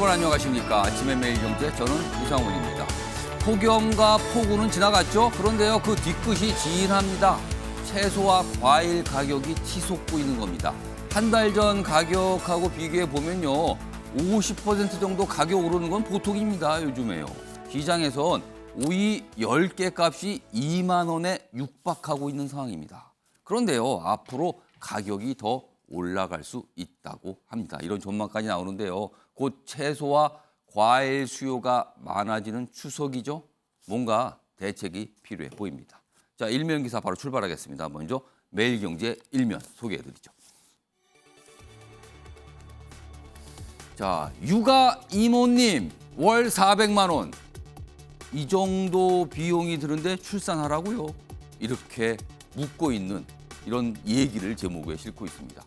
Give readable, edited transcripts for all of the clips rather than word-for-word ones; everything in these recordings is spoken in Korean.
여러분 안녕하십니까. 아침의 매일경제 저는 이상훈입니다. 폭염과 폭우는 지나갔죠. 그런데요 그 뒤끝이 진합니다. 채소와 과일 가격이 치솟고 있는 겁니다. 한 달 전 가격하고 비교해 보면요 50% 정도 가격 오르는 건 보통입니다. 요즘에요. 시장에선 오이 10개 값이 2만 원에 육박하고 있는 상황입니다. 그런데요 앞으로 가격이 더 올라갈 수 있다고 합니다. 이런 전망까지 나오는데요. 곧 채소와 과일 수요가 많아지는 추석이죠. 뭔가 대책이 필요해 보입니다. 자, 일면 기사 바로 출발하겠습니다. 먼저 매일경제 일면 소개해드리죠. 자, 육아 이모님 월 400만 원. 이 정도 비용이 드는데 출산하라고요. 이렇게 묻고 있는 이런 얘기를 제목에 싣고 있습니다.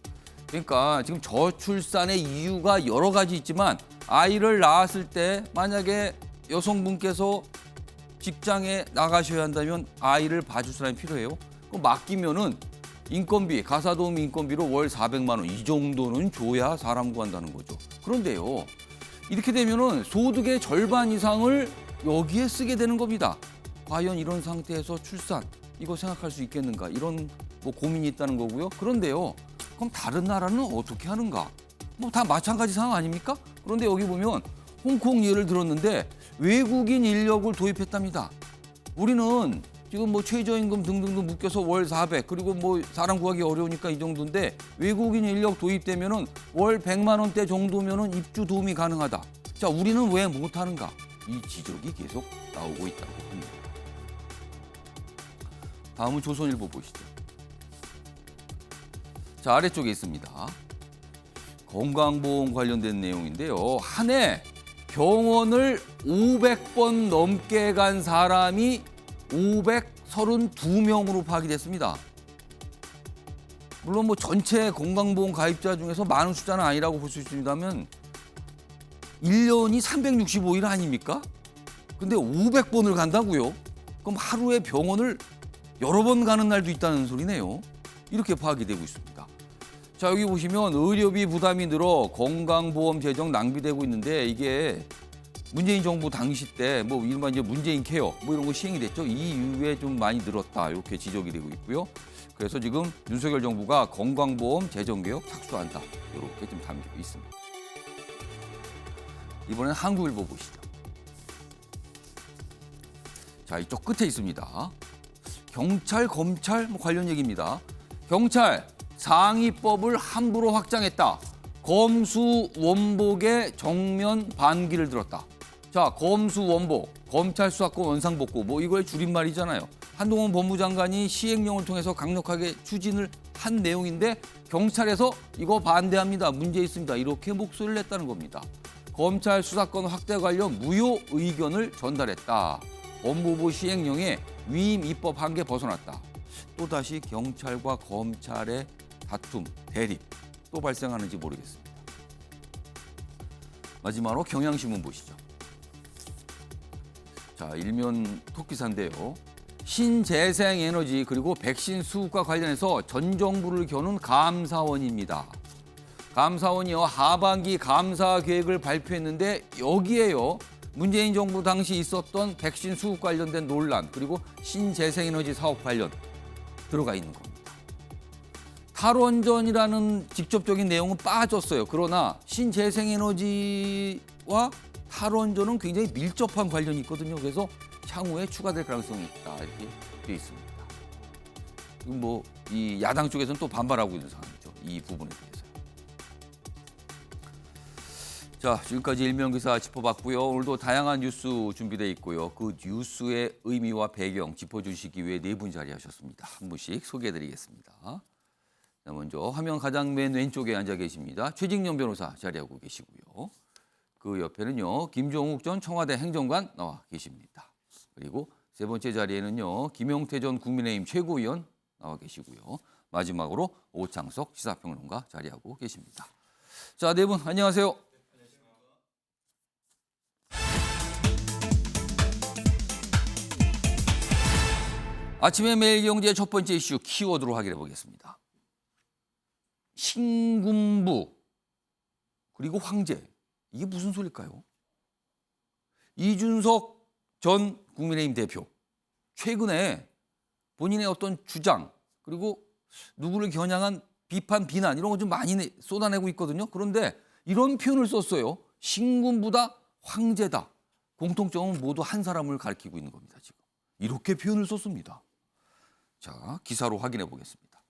그러니까 지금 저출산의 이유가 여러 가지 있지만 아이를 낳았을 때 만약에 여성분께서 직장에 나가셔야 한다면 아이를 봐줄 사람이 필요해요. 그럼 맡기면은 인건비, 가사도우미 인건비로 월 400만 원 이 정도는 줘야 사람 구한다는 거죠. 그런데요. 이렇게 되면은 소득의 절반 이상을 여기에 쓰게 되는 겁니다. 과연 이런 상태에서 출산 이거 생각할 수 있겠는가? 이런 뭐 고민이 있다는 거고요. 그런데요. 그럼 다른 나라는 어떻게 하는가? 뭐 다 마찬가지 상황 아닙니까? 그런데 여기 보면 홍콩 예를 들었는데 외국인 인력을 도입했답니다. 우리는 지금 뭐 최저임금 등등등 묶여서 월 400 그리고 뭐 사람 구하기 어려우니까 이 정도인데 외국인 인력 도입되면은 월 100만 원대 정도면은 입주 도움이 가능하다. 자, 우리는 왜 못하는가? 이 지적이 계속 나오고 있다고 합니다. 다음은 조선일보 보시죠. 자, 아래쪽에 있습니다. 건강보험 관련된 내용인데요. 한 해 병원을 500번 넘게 간 사람이 532명으로 파악이 됐습니다. 물론 뭐 전체 건강보험 가입자 중에서 많은 숫자는 아니라고 볼 수 있습니다만 1년이 365일 아닙니까? 근데 500번을 간다고요? 그럼 하루에 병원을 여러 번 가는 날도 있다는 소리네요. 이렇게 파악이 되고 있습니다. 자, 여기 보시면 의료비 부담이 늘어 건강보험 재정 낭비되고 있는데 이게 문재인 정부 당시 때 뭐 이른바 이제 문재인 케어 뭐 이런 거 시행이 됐죠. 이 이후에 좀 많이 늘었다 이렇게 지적이 되고 있고요. 그래서 지금 윤석열 정부가 건강보험 재정 개혁 착수한다 이렇게 좀 담겨 있습니다. 이번엔 한국일보 보시죠. 자, 이쪽 끝에 있습니다. 경찰, 검찰 뭐 관련 얘기입니다. 경찰 상위법을 함부로 확장했다. 검수 원복에 정면 반기를 들었다. 자, 검수 원복, 검찰 수사권 원상복구 뭐 이거의 줄임말이잖아요. 한동훈 법무장관이 시행령을 통해서 강력하게 추진을 한 내용인데 경찰에서 이거 반대합니다. 문제 있습니다. 이렇게 목소리를 냈다는 겁니다. 검찰 수사권 확대 관련 무효 의견을 전달했다. 법무부 시행령에 위임 입법 한계 벗어났다. 또다시 경찰과 검찰의 다툼, 대립 또 발생하는지 모르겠습니다. 마지막으로 경향신문 보시죠. 자, 일면 톱기사인데요. 신재생에너지 그리고 백신 수급과 관련해서 전 정부를 겨눈 감사원입니다. 감사원이요 하반기 감사 계획을 발표했는데 여기에요. 문재인 정부 당시 있었던 백신 수급 관련된 논란 그리고 신재생에너지 사업 관련 들어가 있는 겁니다. 탈원전이라는 직접적인 내용은 빠졌어요. 그러나 신재생에너지와 탈원전은 굉장히 밀접한 관련이 있거든요. 그래서 향후에 추가될 가능성이 있다 이렇게 되어 있습니다. 뭐 이 야당 쪽에서는 또 반발하고 있는 상황이죠. 이 부분에 대해서. 자, 지금까지 일면기사 짚어봤고요. 오늘도 다양한 뉴스 준비되어 있고요. 그 뉴스의 의미와 배경 짚어주시기 위해 네 분 자리하셨습니다. 한 분씩 소개해드리겠습니다. 자, 먼저 화면 가장 맨 왼쪽에 앉아 계십니다. 최직련 변호사 자리하고 계시고요. 그 옆에는요. 김종욱 전 청와대 행정관 나와 계십니다. 그리고 세 번째 자리에는요. 김용태 전 국민의힘 최고위원 나와 계시고요. 마지막으로 오창석 시사평론가 자리하고 계십니다. 자, 네 분 안녕하세요. 아침에 매일경제 첫 번째 이슈 키워드로 확인해 보겠습니다. 신군부 그리고 황제 이게 무슨 소리일까요? 이준석 전 국민의힘 대표 최근에 본인의 어떤 주장 그리고 누구를 겨냥한 비판, 비난 이런 거 좀 많이 쏟아내고 있거든요. 그런데 이런 표현을 썼어요. 신군부다, 황제다. 공통점은 모두 한 사람을 가리키고 있는 겁니다. 지금 이렇게 표현을 썼습니다. 자, 기사로 확인해 보겠습니다.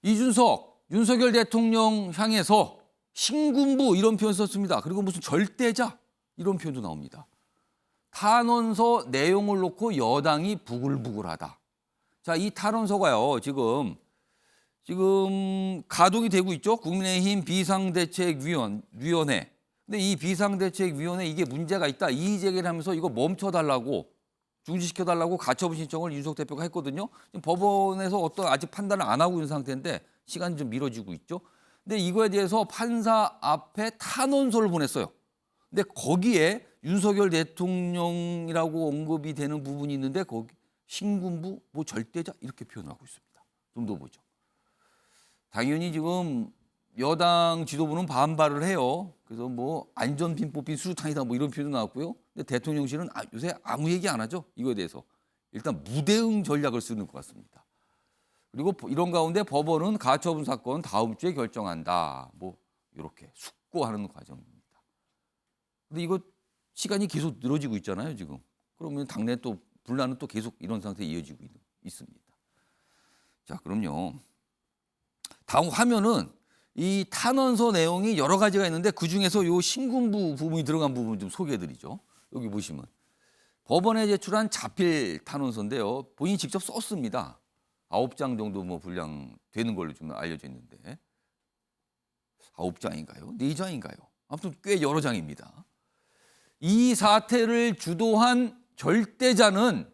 이준석, 윤석열 대통령 향해서 신군부 이런 표현 썼습니다. 그리고 무슨 절대자 이런 표현도 나옵니다. 탄원서 내용을 놓고 여당이 부글부글하다. 자, 이 탄원서가요. 지금 가동이 되고 있죠. 국민의힘 비상대책위원회. 근데 이 비상대책위원회 이게 문제가 있다. 이의 제기를 하면서 이거 멈춰달라고 중지시켜달라고 가처분 신청을 이준석 대표가 했거든요. 지금 법원에서 어떤 아직 판단을 안 하고 있는 상태인데 시간이 좀 미뤄지고 있죠. 근데 이거에 대해서 판사 앞에 탄원서를 보냈어요. 근데 거기에 윤석열 대통령이라고 언급이 되는 부분이 있는데 거기 신군부 뭐 절대자 이렇게 표현하고 있습니다. 좀 더 보죠. 당연히 지금 여당 지도부는 반발을 해요. 그래서 뭐 안전핀 뽑힌 수류탄이다 뭐 이런 표현도 나왔고요. 근데 대통령실은 요새 아무 얘기 안 하죠. 이거에 대해서. 일단 무대응 전략을 쓰는 것 같습니다. 그리고 이런 가운데 법원은 가처분 사건 다음 주에 결정한다. 뭐 이렇게 숙고하는 과정입니다. 근데 이거 시간이 계속 늘어지고 있잖아요, 지금. 그러면 당내 또 분란은 또 계속 이런 상태에 이어지고 있습니다. 자, 그럼요. 다음 화면은 이 탄원서 내용이 여러 가지가 있는데 그중에서 요 신군부 부분이 들어간 부분 좀 소개해드리죠. 여기 보시면 법원에 제출한 자필 탄원서인데요. 본인이 직접 썼습니다. 9장 정도 뭐 분량 되는 걸로 좀 알려져 있는데 9장인가요? 4장인가요? 아무튼 꽤 여러 장입니다. 이 사태를 주도한 절대자는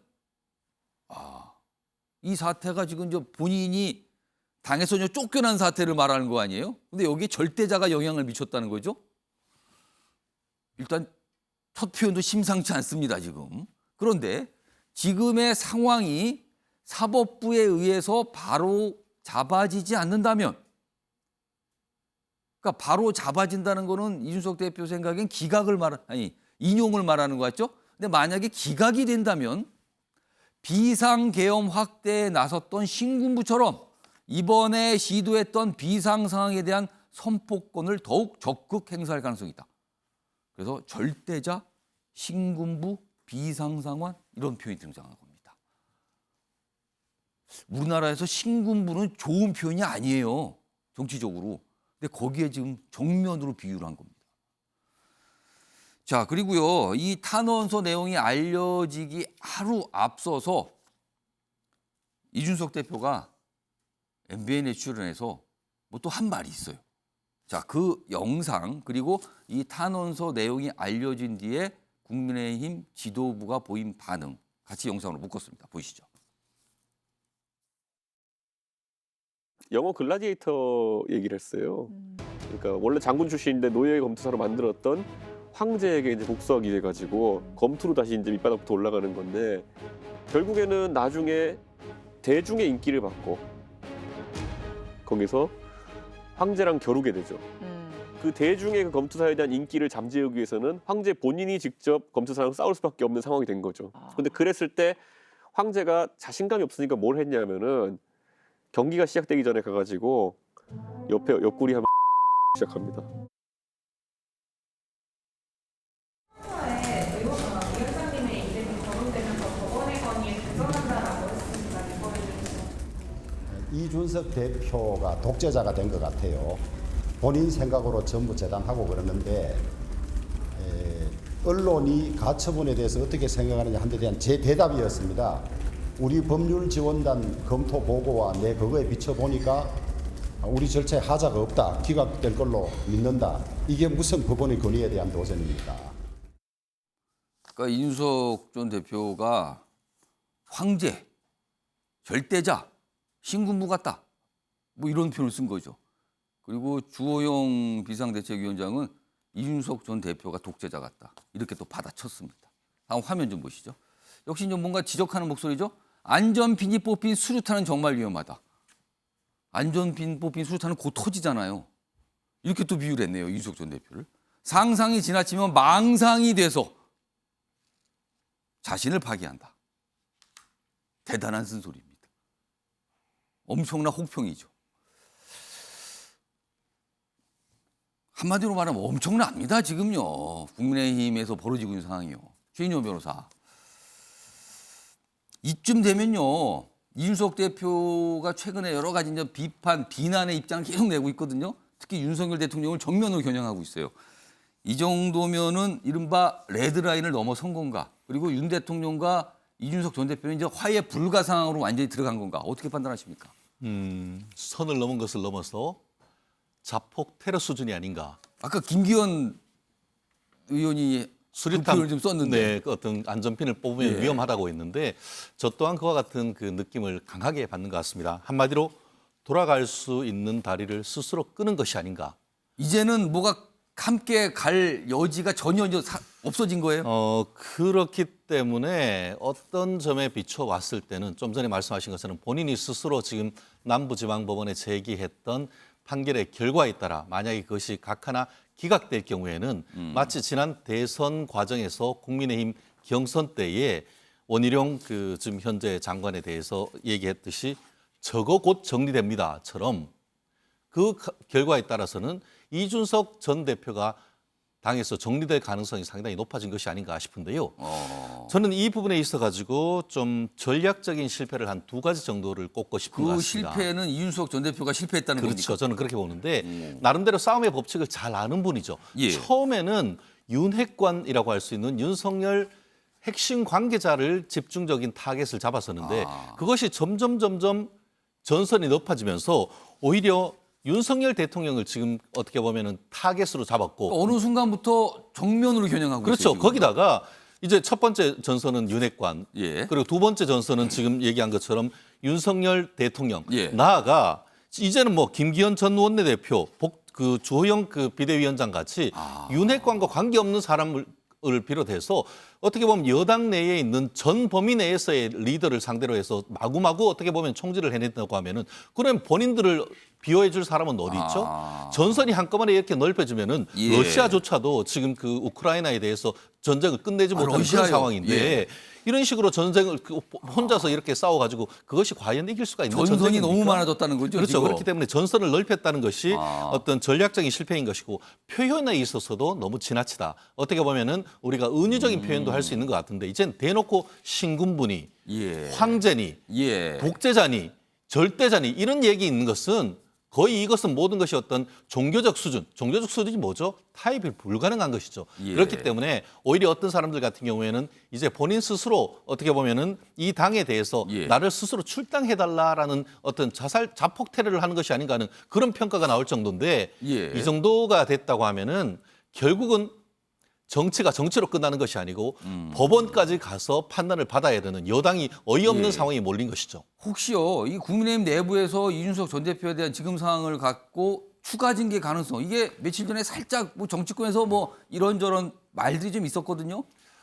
이 사태가 지금 본인이 당에서 쫓겨난 사태를 말하는 거 아니에요? 근데 여기에 절대자가 영향을 미쳤다는 거죠? 일단 첫 표현도 심상치 않습니다, 지금. 그런데 지금의 상황이 사법부에 의해서 바로 잡아지지 않는다면, 그러니까 바로 잡아진다는 거는 이준석 대표 생각엔 인용을 말하는 것 같죠? 근데 만약에 기각이 된다면 비상계엄 확대에 나섰던 신군부처럼 이번에 시도했던 비상 상황에 대한 선포권을 더욱 적극 행사할 가능성이 있다. 그래서 절대자, 신군부, 비상상황 이런 표현이 등장하는 겁니다. 우리나라에서 신군부는 좋은 표현이 아니에요. 정치적으로. 근데 거기에 지금 정면으로 비유를 한 겁니다. 자, 그리고요. 이 탄원서 내용이 알려지기 하루 앞서서 이준석 대표가 MBN에 출연해서 뭐 또 한 말이 있어요. 자, 그 영상 그리고 이 탄원서 내용이 알려진 뒤에 국민의힘 지도부가 보인 반응 같이 영상으로 묶었습니다. 보시죠. 영어 글라디에이터 얘기를 했어요. 그러니까 원래 장군 출신인데 노예 검투사로 만들었던 황제에게 이제 복수하기 위해 가지고 검투로 다시 이제 밑바닥부터 올라가는 건데 결국에는 나중에 대중의 인기를 받고 거기서 황제랑 겨루게 되죠. 그 대중의 그 검투사에 대한 인기를 잠재우기 위해서는 황제 본인이 직접 검투사랑 싸울 수밖에 없는 상황이 된 거죠. 근데 그랬을 때 황제가 자신감이 없으니까 뭘 했냐면은 경기가 시작되기 전에 가가지고 옆에 옆구리 하면 시작합니다. 이준석 대표가 독재자가 된 것 같아요. 본인 생각으로 전부 재단하고 그러는데 언론이 가처분에 대해서 어떻게 생각하느냐 한 데 대한 제 대답이었습니다. 우리 법률지원단 검토 보고와 내 그거에 비춰보니까 우리 절차에 하자가 없다. 기각될 걸로 믿는다. 이게 무슨 법원의 권위에 대한 도전입니까? 그러니까 이준석 전 대표가 황제, 절대자, 신군부 같다. 뭐 이런 표현을 쓴 거죠. 그리고 주호영 비상대책위원장은 이준석 전 대표가 독재자 같다. 이렇게 또 받아쳤습니다. 다음 화면 좀 보시죠. 역시 좀 뭔가 지적하는 목소리죠. 안전핀이 뽑힌 수류탄은 정말 위험하다. 안전핀 뽑힌 수류탄은 곧 터지잖아요. 이렇게 또 비유를 했네요. 이준석 전 대표를. 상상이 지나치면 망상이 돼서 자신을 파기한다. 대단한 쓴소리입니다. 엄청난 혹평이죠. 한마디로 말하면 엄청납니다. 지금요. 국민의힘에서 벌어지고 있는 상황이요. 최인호 변호사. 이쯤 되면요. 이준석 대표가 최근에 여러 가지 이제 비판, 비난의 입장을 계속 내고 있거든요. 특히 윤석열 대통령을 정면으로 겨냥하고 있어요. 이 정도면은 이른바 레드라인을 넘어선 건가? 그리고 윤 대통령과 이준석 전 대표는 이제 화해 불가 상황으로 완전히 들어간 건가? 어떻게 판단하십니까? 선을 넘은 것을 넘어서 자폭 테러 수준이 아닌가. 아까 김기현 의원이 수리탄을 좀 썼는데 네, 그 어떤 안전핀을 뽑으면 예. 위험하다고 했는데 저 또한 그와 같은 그 느낌을 강하게 받는 것 같습니다. 한마디로 돌아갈 수 있는 다리를 스스로 끄는 것이 아닌가. 이제는 뭐가 함께 갈 여지가 전혀 이제 없어진 거예요? 그렇기 때문에 어떤 점에 비춰왔을 때는 좀 전에 말씀하신 것처럼 본인이 스스로 지금 남부지방법원에 제기했던 판결의 결과에 따라 만약에 그것이 각 하나 기각될 경우에는 마치 지난 대선 과정에서 국민의힘 경선 때에 원희룡 그 지금 현재 장관에 대해서 얘기했듯이 저거 곧 정리됩니다처럼 그 결과에 따라서는 이준석 전 대표가 당에서 정리될 가능성이 상당히 높아진 것이 아닌가 싶은데요. 저는 이 부분에 있어 가지고 좀 전략적인 실패를 한 두 가지 정도를 꼽고 싶은 것 그 같습니다. 실패는 이준석 전 대표가 실패했다는 그렇죠. 겁니까? 저는 그렇게 보는데 나름대로 싸움의 법칙을 잘 아는 분이죠. 예. 처음에는 윤핵관이라고 할 수 있는 윤석열 핵심 관계자를 집중적인 타겟을 잡았었는데 그것이 점점 전선이 높아지면서 오히려 윤석열 대통령을 지금 어떻게 보면은 타겟으로 잡았고 어느 순간부터 정면으로 겨냥하고 그렇죠. 있어요. 지금. 거기다가 이제 첫 번째 전선은 윤핵관 예. 그리고 두 번째 전선은 지금 얘기한 것처럼 윤석열 대통령 예. 나아가 이제는 뭐 김기현 전 원내대표 그 조영 그 비대위원장 같이 윤핵관과 관계없는 사람을 비롯해서 어떻게 보면 여당 내에 있는 전 범위 내에서의 리더를 상대로 해서 마구마구 어떻게 보면 총질을 해냈다고 하면은 그러면 본인들을 비호해 줄 사람은 어디 있죠? 전선이 한꺼번에 이렇게 넓혀지면은 예. 러시아조차도 지금 그 우크라이나에 대해서 전쟁을 끝내지 못하는 러시아요? 그런 상황인데 예. 이런 식으로 전쟁을 혼자서 이렇게 싸워가지고 그것이 과연 이길 수가 있는 전선이 전쟁입니까? 너무 많아졌다는 거죠. 그렇죠. 지금. 그렇기 때문에 전선을 넓혔다는 것이 어떤 전략적인 실패인 것이고 표현에 있어서도 너무 지나치다. 어떻게 보면은 우리가 은유적인 표현도 할 수 있는 것 같은데 이젠 대놓고 신군분이 예. 황제니 예. 독재자니 절대자니 이런 얘기 있는 것은 거의 이것은 모든 것이 어떤 종교적 수준이 뭐죠? 타협이 불가능한 것이죠. 예. 그렇기 때문에 오히려 어떤 사람들 같은 경우에는 이제 본인 스스로 어떻게 보면은 이 당에 대해서 예. 나를 스스로 출당해달라라는 어떤 자폭 테러를 하는 것이 아닌가 하는 그런 평가가 나올 정도인데 예. 이 정도가 됐다고 하면은 결국은 정치가 정치로 끝나는 것이 아니고 법원까지 가서 판단을 받아야 되는 여당이 어이없는 예. 상황이 몰린 것이죠. 혹시요 이 국민의힘 내부에서 이준석 전 대표에 대한 지금 상황을 갖고 추가 징계 가능성 이게 며칠 전에 살짝 뭐 정치권에서 뭐 이런저런 말들이 좀 있었거든요.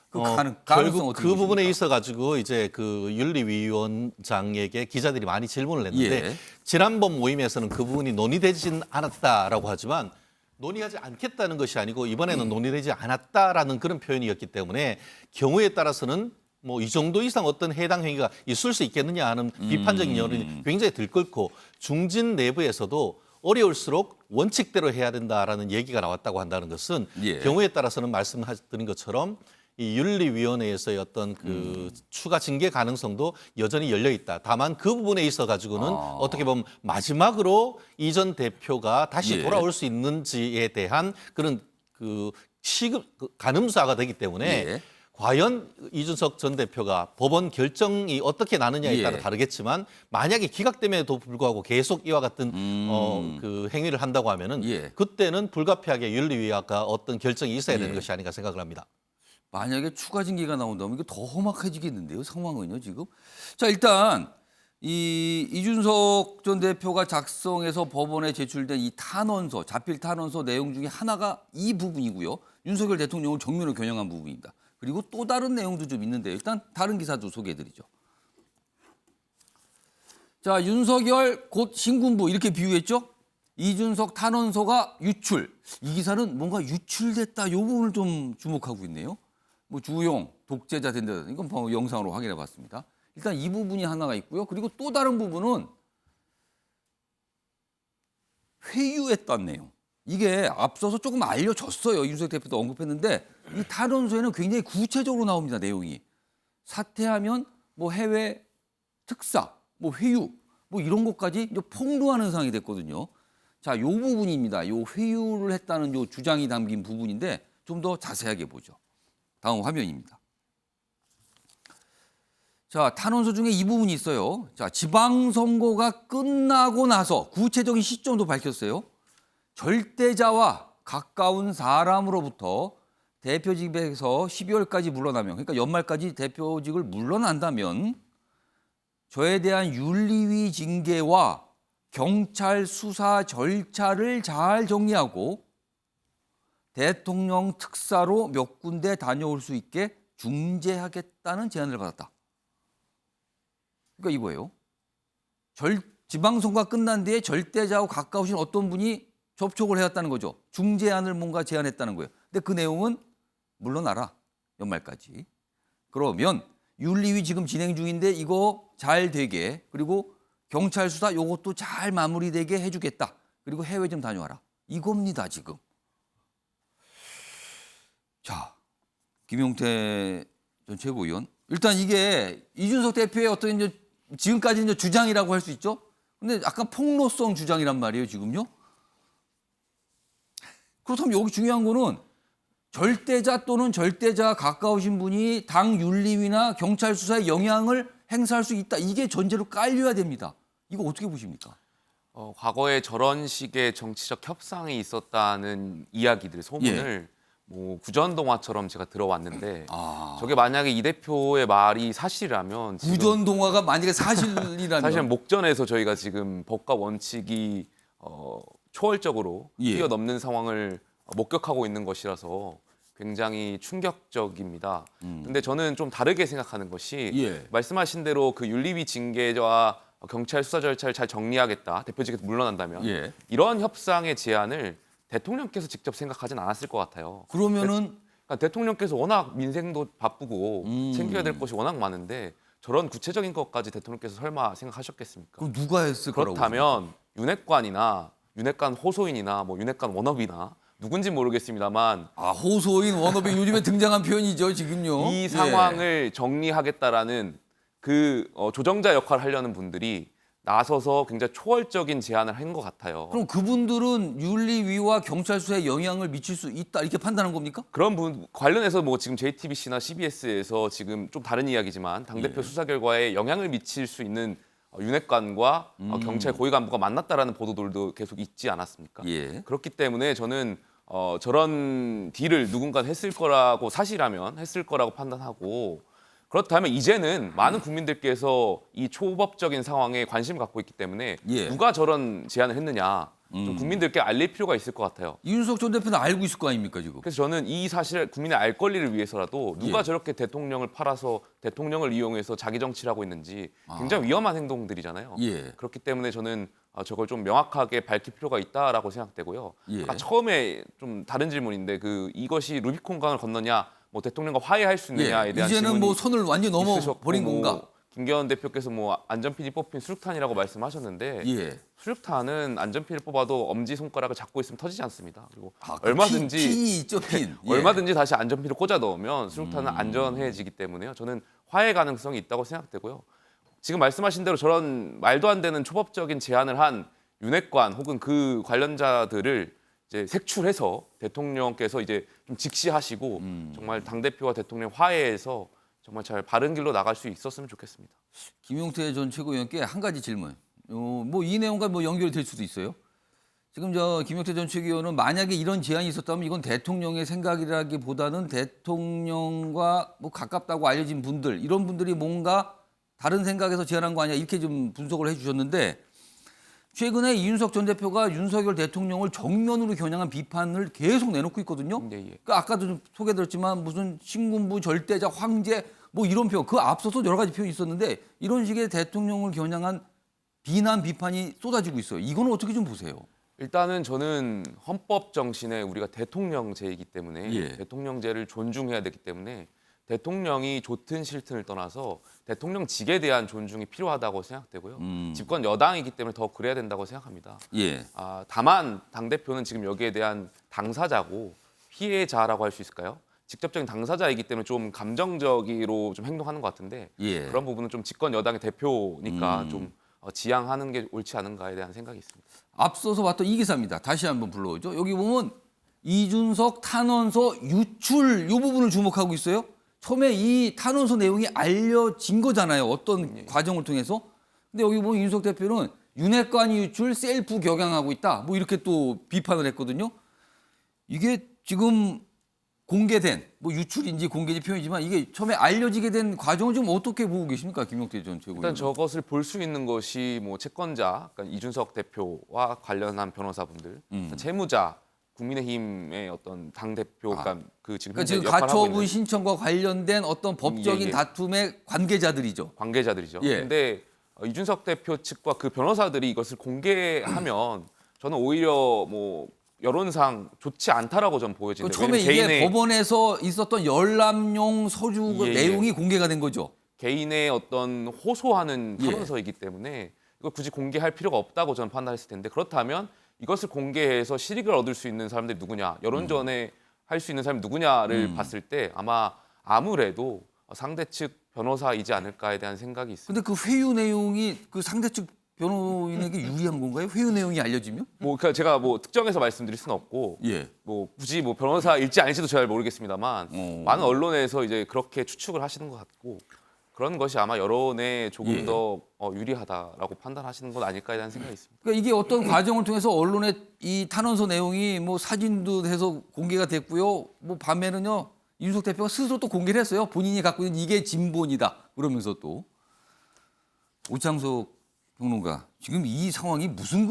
그 가능성 결국 어떻게 그 부분에 보십니까? 있어 가지고 이제 그 윤리위원장에게 기자들이 많이 질문을 했는데 예. 지난번 모임에서는 그 부분이 논의되진 않았다라고 하지만 논의하지 않겠다는 것이 아니고 이번에는 논의되지 않았다라는 그런 표현이었기 때문에 경우에 따라서는 뭐 이 정도 이상 어떤 해당 행위가 있을 수 있겠느냐 하는 비판적인 여론이 굉장히 들끓고 중진 내부에서도 어려울수록 원칙대로 해야 된다라는 얘기가 나왔다고 한다는 것은 예. 경우에 따라서는 말씀드린 것처럼 이 윤리위원회에서의 어떤 그 추가 징계 가능성도 여전히 열려 있다. 다만 그 부분에 있어 가지고는 어떻게 보면 마지막으로 이 전 대표가 다시 예. 돌아올 수 있는지에 대한 그런 그 시급 가늠사가 되기 때문에 예. 과연 이준석 전 대표가 법원 결정이 어떻게 나느냐에 따라 예. 다르겠지만 만약에 기각됨에도 불구하고 계속 이와 같은 그 행위를 한다고 하면은 예. 그때는 불가피하게 윤리위가 어떤 결정이 있어야 되는 예. 것이 아닌가 생각을 합니다. 만약에 추가 징계가 나온다면 이게 더 험악해지겠는데요, 상황은요, 지금. 자, 일단 이 이준석 전 대표가 작성해서 법원에 제출된 이 탄원서, 자필 탄원서 내용 중에 하나가 이 부분이고요. 윤석열 대통령을 정면으로 겨냥한 부분입니다. 그리고 또 다른 내용도 좀 있는데 일단 다른 기사도 소개해드리죠. 자, 윤석열 곧 신군부 이렇게 비유했죠? 이준석 탄원서가 유출. 이 기사는 뭔가 유출됐다. 이 부분을 좀 주목하고 있네요. 뭐 주용, 독재자 된다. 이건 바로 영상으로 확인해 봤습니다. 일단 이 부분이 하나가 있고요. 그리고 또 다른 부분은 회유했다는 내용. 이게 앞서서 조금 알려졌어요. 이준석 대표도 언급했는데 이 탄원서에는 굉장히 구체적으로 나옵니다. 내용이. 사퇴하면 뭐 해외 특사, 뭐 회유, 뭐 이런 것까지 이제 폭로하는 상황이 됐거든요. 자, 요 부분입니다. 요 회유를 했다는 요 주장이 담긴 부분인데 좀 더 자세하게 보죠. 다음 화면입니다. 자, 탄원서 중에 이 부분이 있어요. 자, 지방선거가 끝나고 나서 구체적인 시점도 밝혔어요. 절대자와 가까운 사람으로부터 대표직에서 12월까지 물러나면, 그러니까 연말까지 대표직을 물러난다면 저에 대한 윤리위 징계와 경찰 수사 절차를 잘 정리하고 대통령 특사로 몇 군데 다녀올 수 있게 중재하겠다는 제안을 받았다. 그러니까 이거예요. 지방선거가 끝난 뒤에 절대자와 가까우신 어떤 분이 접촉을 해왔다는 거죠. 중재안을 뭔가 제안했다는 거예요. 근데 그 내용은 물러나라. 연말까지. 그러면 윤리위 지금 진행 중인데 이거 잘 되게, 그리고 경찰 수사 요것도 잘 마무리되게 해주겠다. 그리고 해외 좀 다녀와라. 이겁니다, 지금. 자, 김용태 전 최고위원. 일단 이게 이준석 대표의 어떤 이제 지금까지 이제 주장이라고 할 수 있죠. 근데 약간 폭로성 주장이란 말이에요, 지금요. 그렇다면 여기 중요한 거는 절대자 또는 절대자 가까우신 분이 당 윤리위나 경찰 수사에 영향을 행사할 수 있다. 이게 전제로 깔려야 됩니다. 이거 어떻게 보십니까? 과거에 저런 식의 정치적 협상이 있었다는 이야기들, 소문을 뭐 구전동화처럼 제가 들어왔는데 저게 만약에 이 대표의 말이 사실이라면 지금 구전동화가 만약에 사실이라면 사실은 목전에서 저희가 지금 법과 원칙이 초월적으로 뛰어넘는 상황을 목격하고 있는 것이라서 굉장히 충격적입니다. 근데 저는 좀 다르게 생각하는 것이 말씀하신 대로 그 윤리위 징계와 경찰 수사 절차를 잘 정리하겠다. 대표직에서 물러난다면 이러한 협상의 제안을 대통령께서 직접 생각하진 않았을 것 같아요. 그러면은 그러니까 대통령께서 워낙 민생도 바쁘고 챙겨야 될 것이 워낙 많은데 저런 구체적인 것까지 대통령께서 설마 생각하셨겠습니까? 그럼 누가 했을 거라고? 그렇다면 윤핵관 호소인이나 뭐 윤핵관 워너비나 누군지 모르겠습니다만 호소인 워너비 요즘에 등장한 표현이죠, 지금요. 이 상황을 정리하겠다라는 그 조정자 역할을 하려는 분들이 나서서 굉장히 초월적인 제안을 한 것 같아요. 그럼 그분들은 윤리위와 경찰 수사에 영향을 미칠 수 있다 이렇게 판단한 겁니까? 그런 분 관련해서 뭐 지금 JTBC나 CBS에서 지금 좀 다른 이야기지만 당대표 수사 결과에 영향을 미칠 수 있는 윤핵관과 경찰 고위 간부가 만났다라는 보도들도 계속 있지 않았습니까? 그렇기 때문에 저는 저런 딜을 누군가 했을 거라고 사실이라면 했을 거라고 판단하고 그렇다면 이제는 많은 국민들께서 이 초법적인 상황에 관심을 갖고 있기 때문에 누가 저런 제안을 했느냐 좀 국민들께 알릴 필요가 있을 것 같아요. 이준석 전 대표는 알고 있을 거 아닙니까 지금? 그래서 저는 이 사실을 국민의 알 권리를 위해서라도 누가 저렇게 대통령을 팔아서 대통령을 이용해서 자기 정치를 하고 있는지 굉장히 위험한 행동들이잖아요. 그렇기 때문에 저는 저걸 좀 명확하게 밝힐 필요가 있다라고 생각되고요. 아까 처음에 좀 다른 질문인데 이것이 루비콘강을 건너냐 뭐 대통령과 화해할 수 있느냐에 대한 이제는 질문이 뭐 선을 완전 넘어 버린 건가? 김기현 대표께서 뭐 안전핀이 뽑힌 수륙탄이라고 말씀하셨는데 수륙탄은 안전핀을 뽑아도 엄지 손가락을 잡고 있으면 터지지 않습니다. 그리고 얼마든지 핀이 있죠, 핀. 얼마든지 다시 안전핀을 꽂아 넣으면 수륙탄은 안전해지기 때문에요. 저는 화해 가능성이 있다고 생각되고요. 지금 말씀하신 대로 저런 말도 안 되는 초법적인 제안을 한 윤핵관 혹은 그 관련자들을 이제 색출해서 대통령께서 이제 좀 직시하시고 정말 당 대표와 대통령 화해해서 정말 잘 바른 길로 나갈 수 있었으면 좋겠습니다. 김용태 전 최고위원께 한 가지 질문. 뭐 이 내용과 뭐 연결이 될 수도 있어요. 지금 김용태 전 최고위원은 만약에 이런 제안이 있었다면 이건 대통령의 생각이라기보다는 대통령과 뭐 가깝다고 알려진 분들 이런 분들이 뭔가 다른 생각에서 제안한 거 아니야 이렇게 좀 분석을 해주셨는데 최근에 이준석 전 대표가 윤석열 대통령을 정면으로 겨냥한 비판을 계속 내놓고 있거든요. 그러니까 아까도 좀 소개드렸지만 무슨 신군부 절대자 황제 뭐 이런 표현 그 앞서서 여러 가지 표현이 있었는데 이런 식의 대통령을 겨냥한 비난 비판이 쏟아지고 있어요. 이거는 어떻게 좀 보세요? 일단은 저는 헌법 정신에 우리가 대통령제이기 때문에 예. 대통령제를 존중해야 되기 때문에 대통령이 좋든 싫든을 떠나서 대통령직에 대한 존중이 필요하다고 생각되고요. 집권 여당이기 때문에 더 그래야 된다고 생각합니다. 예. 다만 당대표는 지금 여기에 대한 당사자고 피해자라고 할 수 있을까요? 직접적인 당사자이기 때문에 좀 감정적으로 좀 행동하는 것 같은데 예. 그런 부분은 좀 집권 여당의 대표니까 좀 지양하는 게 옳지 않은가에 대한 생각이 있습니다. 앞서서 봤던 이 기사입니다. 다시 한번 불러오죠. 여기 보면 이준석 탄원서 유출 이 부분을 주목하고 있어요. 처음에 이 탄원서 내용이 알려진 거잖아요. 어떤 과정을 통해서. 근데 여기 보면 이준석 대표는 윤핵관 유출 셀프 격양하고 있다. 뭐 이렇게 또 비판을 했거든요. 이게 지금 공개된 뭐 유출인지 공개인지 표현이지만 이게 처음에 알려지게 된 과정을 좀 어떻게 보고 계십니까, 김용태 전 최고위원? 일단 저것을 볼 수 있는 것이 뭐 채권자, 그러니까 이준석 대표와 관련한 변호사분들, 채무자, 국민의힘의 어떤 당 대표, 그러니까 그 지금 그러니까 현재 지금 역할을 하고 가처분 있는 신청과 관련된 어떤 법적인 예. 다툼의 관계자들이죠. 관계자들이죠. 예. 근데 이준석 대표 측과 그 변호사들이 이것을 공개하면 저는 오히려 뭐 여론상 좋지 않다라고 전 보여지는데 처음에 이게 개인의 법원에서 있었던 열람용 서류 그 예, 예. 내용이 공개가 된 거죠. 개인의 어떤 호소하는 예. 탄원서이기 때문에 이걸 굳이 공개할 필요가 없다고 저는 판단했을 텐데 그렇다면 이것을 공개해서 실익을 얻을 수 있는 사람들이 누구냐, 여론전에 할 수 있는 사람이 누구냐를 봤을 때 아마 아무래도 상대 측 변호사이지 않을까에 대한 생각이 있습니다. 근데 그 회유 내용이 그 상대 측 변호인에게 유리한 건가요? 회유 내용이 알려지면? 뭐 그러니까 제가 뭐 특정해서 말씀드릴 수는 없고 예. 뭐 굳이 뭐 변호사일지 아닐지도 잘 모르겠습니다만 많은 언론에서 이제 그렇게 추측을 하시는 것 같고 그런 것이 아마 여론에 조금 예. 더 유리하다라고 판단하시는 건 아닐까에 대한 생각이 있습니다. 그러니까 이게 어떤 과정을 통해서 언론에 이 탄원서 내용이 뭐 사진도 해서 공개가 됐고요. 뭐 반면은요. 이준석 대표가 스스로 또 공개를 했어요. 본인이 갖고 있는 이게 진본이다. 그러면서 또 오창석 평론가 지금 이 상황이 무슨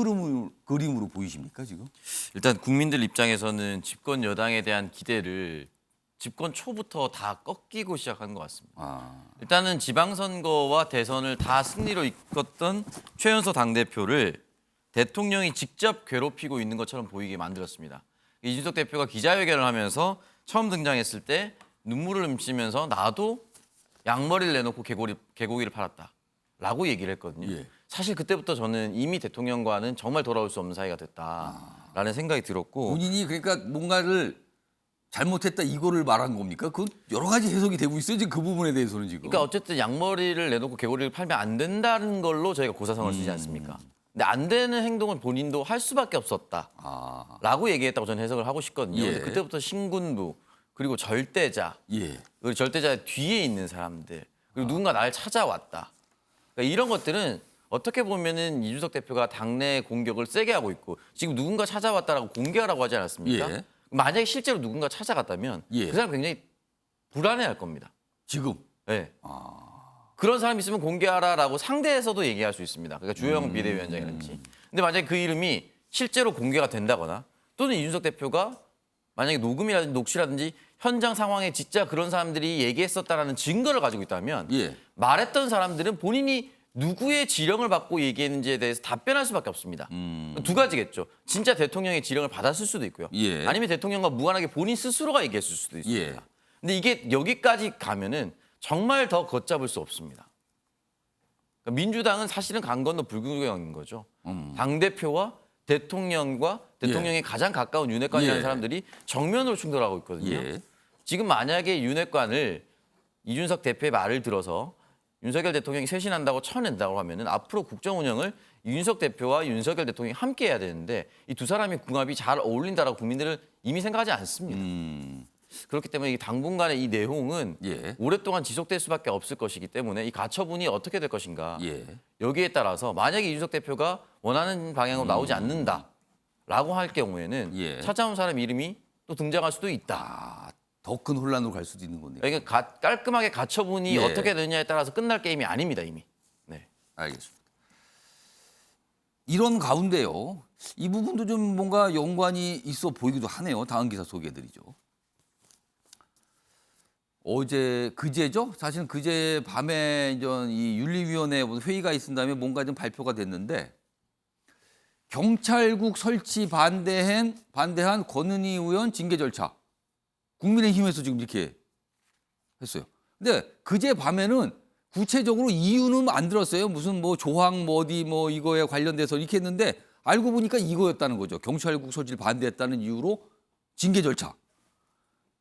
그림으로 보이십니까 지금? 일단 국민들 입장에서는 집권 여당에 대한 기대를 집권 초부터 다 꺾이고 시작한 것 같습니다. 일단은 지방선거와 대선을 다 승리로 이끌었던 최연소 당대표를 대통령이 직접 괴롭히고 있는 것처럼 보이게 만들었습니다. 이준석 대표가 기자회견을 하면서 처음 등장했을 때 눈물을 훔치면서 나도 양머리를 내놓고 개고기를 팔았다라고 얘기를 했거든요. 예. 사실 그때부터 저는 이미 대통령과는 정말 돌아올 수 없는 사이가 됐다라는 생각이 들었고 본인이 그러니까 뭔가를 잘못했다 이거를 말한 겁니까? 그건 여러 가지 해석이 되고 있어요. 지금 그 부분에 대해서는 지금. 그러니까 어쨌든 양머리를 내놓고 개고리를 팔면 안 된다는 걸로 저희가 고사성을 쓰지 않습니까? 근데 안 되는 행동을 본인도 할 수밖에 없었다라고 얘기했다고 저는 해석을 하고 싶거든요. 예. 근데 그때부터 신군부 그리고 절대자 예. 그리고 절대자 뒤에 있는 사람들 그리고 누군가 날 찾아왔다. 그러니까 이런 것들은 어떻게 보면은 이준석 대표가 당내 공격을 세게 하고 있고 지금 누군가 찾아왔다라고 공개하라고 하지 않았습니까? 예. 만약에 실제로 누군가 찾아갔다면 예. 그 사람 굉장히 불안해할 겁니다. 지금. 네. 그런 사람 있으면 공개하라라고 상대에서도 얘기할 수 있습니다. 그러니까 주호영 비대위원장이라든지. 근데 만약에 그 이름이 실제로 공개가 된다거나 또는 이준석 대표가 만약에 녹음이라든지 녹취라든지 현장 상황에 진짜 그런 사람들이 얘기했었다라는 증거를 가지고 있다면 예. 말했던 사람들은 본인이 누구의 지령을 받고 얘기했는지에 대해서 답변할 수밖에 없습니다. 두 가지겠죠. 진짜 대통령의 지령을 받았을 수도 있고요. 예. 아니면 대통령과 무관하게 본인 스스로가 얘기했을 수도 있습니다. 예. 근데 이게 여기까지 가면은 정말 더 걷잡을 수 없습니다. 그러니까 민주당은 사실은 강 건너 불구경인 거죠. 당대표와 대통령과 대통령에 가장 가까운 윤핵관이라는 예. 사람들이 정면으로 충돌하고 있거든요. 예. 지금 만약에 윤핵관을 이준석 대표의 말을 들어서 윤석열 대통령이 쇄신한다고 쳐낸다고 하면은 앞으로 국정 운영을 이준석 대표와 윤석열 대통령이 함께 해야 되는데 이 두 사람의 궁합이 잘 어울린다라고 국민들은 이미 생각하지 않습니다. 그렇기 때문에 이 당분간의 이 내용은 예. 오랫동안 지속될 수밖에 없을 것이기 때문에 이 가처분이 어떻게 될 것인가 예. 여기에 따라서 만약에 이준석 대표가 원하는 방향으로 나오지 않는다라고 할 경우에는 예. 찾아온 사람 이름이 또 등장할 수도 있다. 더 큰 혼란으로 갈 수도 있는 거네요. 그러니까 깔끔하게 가처분이 예. 어떻게 되느냐에 따라서 끝날 게임이 아닙니다 이미. 네. 알겠습니다. 이런 가운데요. 이 부분도 좀 뭔가 연관이 있어 보이기도 하네요. 다음 기사 소개해드리죠. 그제죠? 사실은 그제 밤에 이 윤리위원회 회의가 있은 다음에 뭔가 좀 발표가 됐는데 경찰국 설치 반대한 권은희 의원 징계 절차. 국민의힘에서 지금 이렇게 했어요. 근데 그제 밤에는 구체적으로 이유는 안 들었어요. 무슨 뭐 조항 뭐 어디 뭐 이거에 관련돼서 이렇게 했는데 알고 보니까 이거였다는 거죠. 경찰국 설치를 반대했다는 이유로 징계 절차.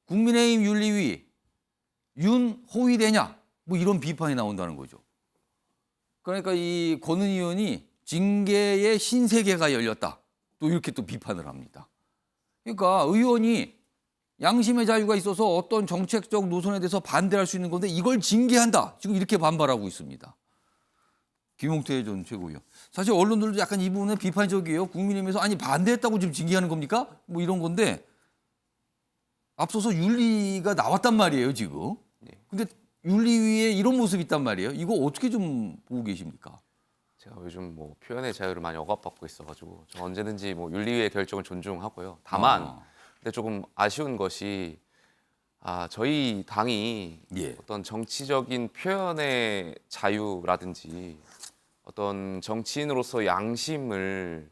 국민의힘 윤리위 윤호위되냐 뭐 이런 비판이 나온다는 거죠. 그러니까 이 권은희 의원이 징계의 신세계가 열렸다. 또 이렇게 또 비판을 합니다. 그러니까 의원이 양심의 자유가 있어서 어떤 정책적 노선에 대해서 반대할 수 있는 건데 이걸 징계한다. 지금 이렇게 반발하고 있습니다. 김용태 전 최고위원. 사실 언론들도 약간 이 부분에 비판적이에요. 국민의힘에서 아니 반대했다고 지금 징계하는 겁니까? 뭐 이런 건데 앞서서 윤리가 나왔단 말이에요, 지금. 근데 윤리위에 이런 모습이 있단 말이에요. 이거 어떻게 좀 보고 계십니까? 제가 요즘 뭐 표현의 자유를 많이 억압받고 있어가지고 저 언제든지 뭐 윤리위의 결정을 존중하고요. 다만 근데 조금 아쉬운 것이 저희 당이 예. 어떤 정치적인 표현의 자유라든지 어떤 정치인으로서 양심을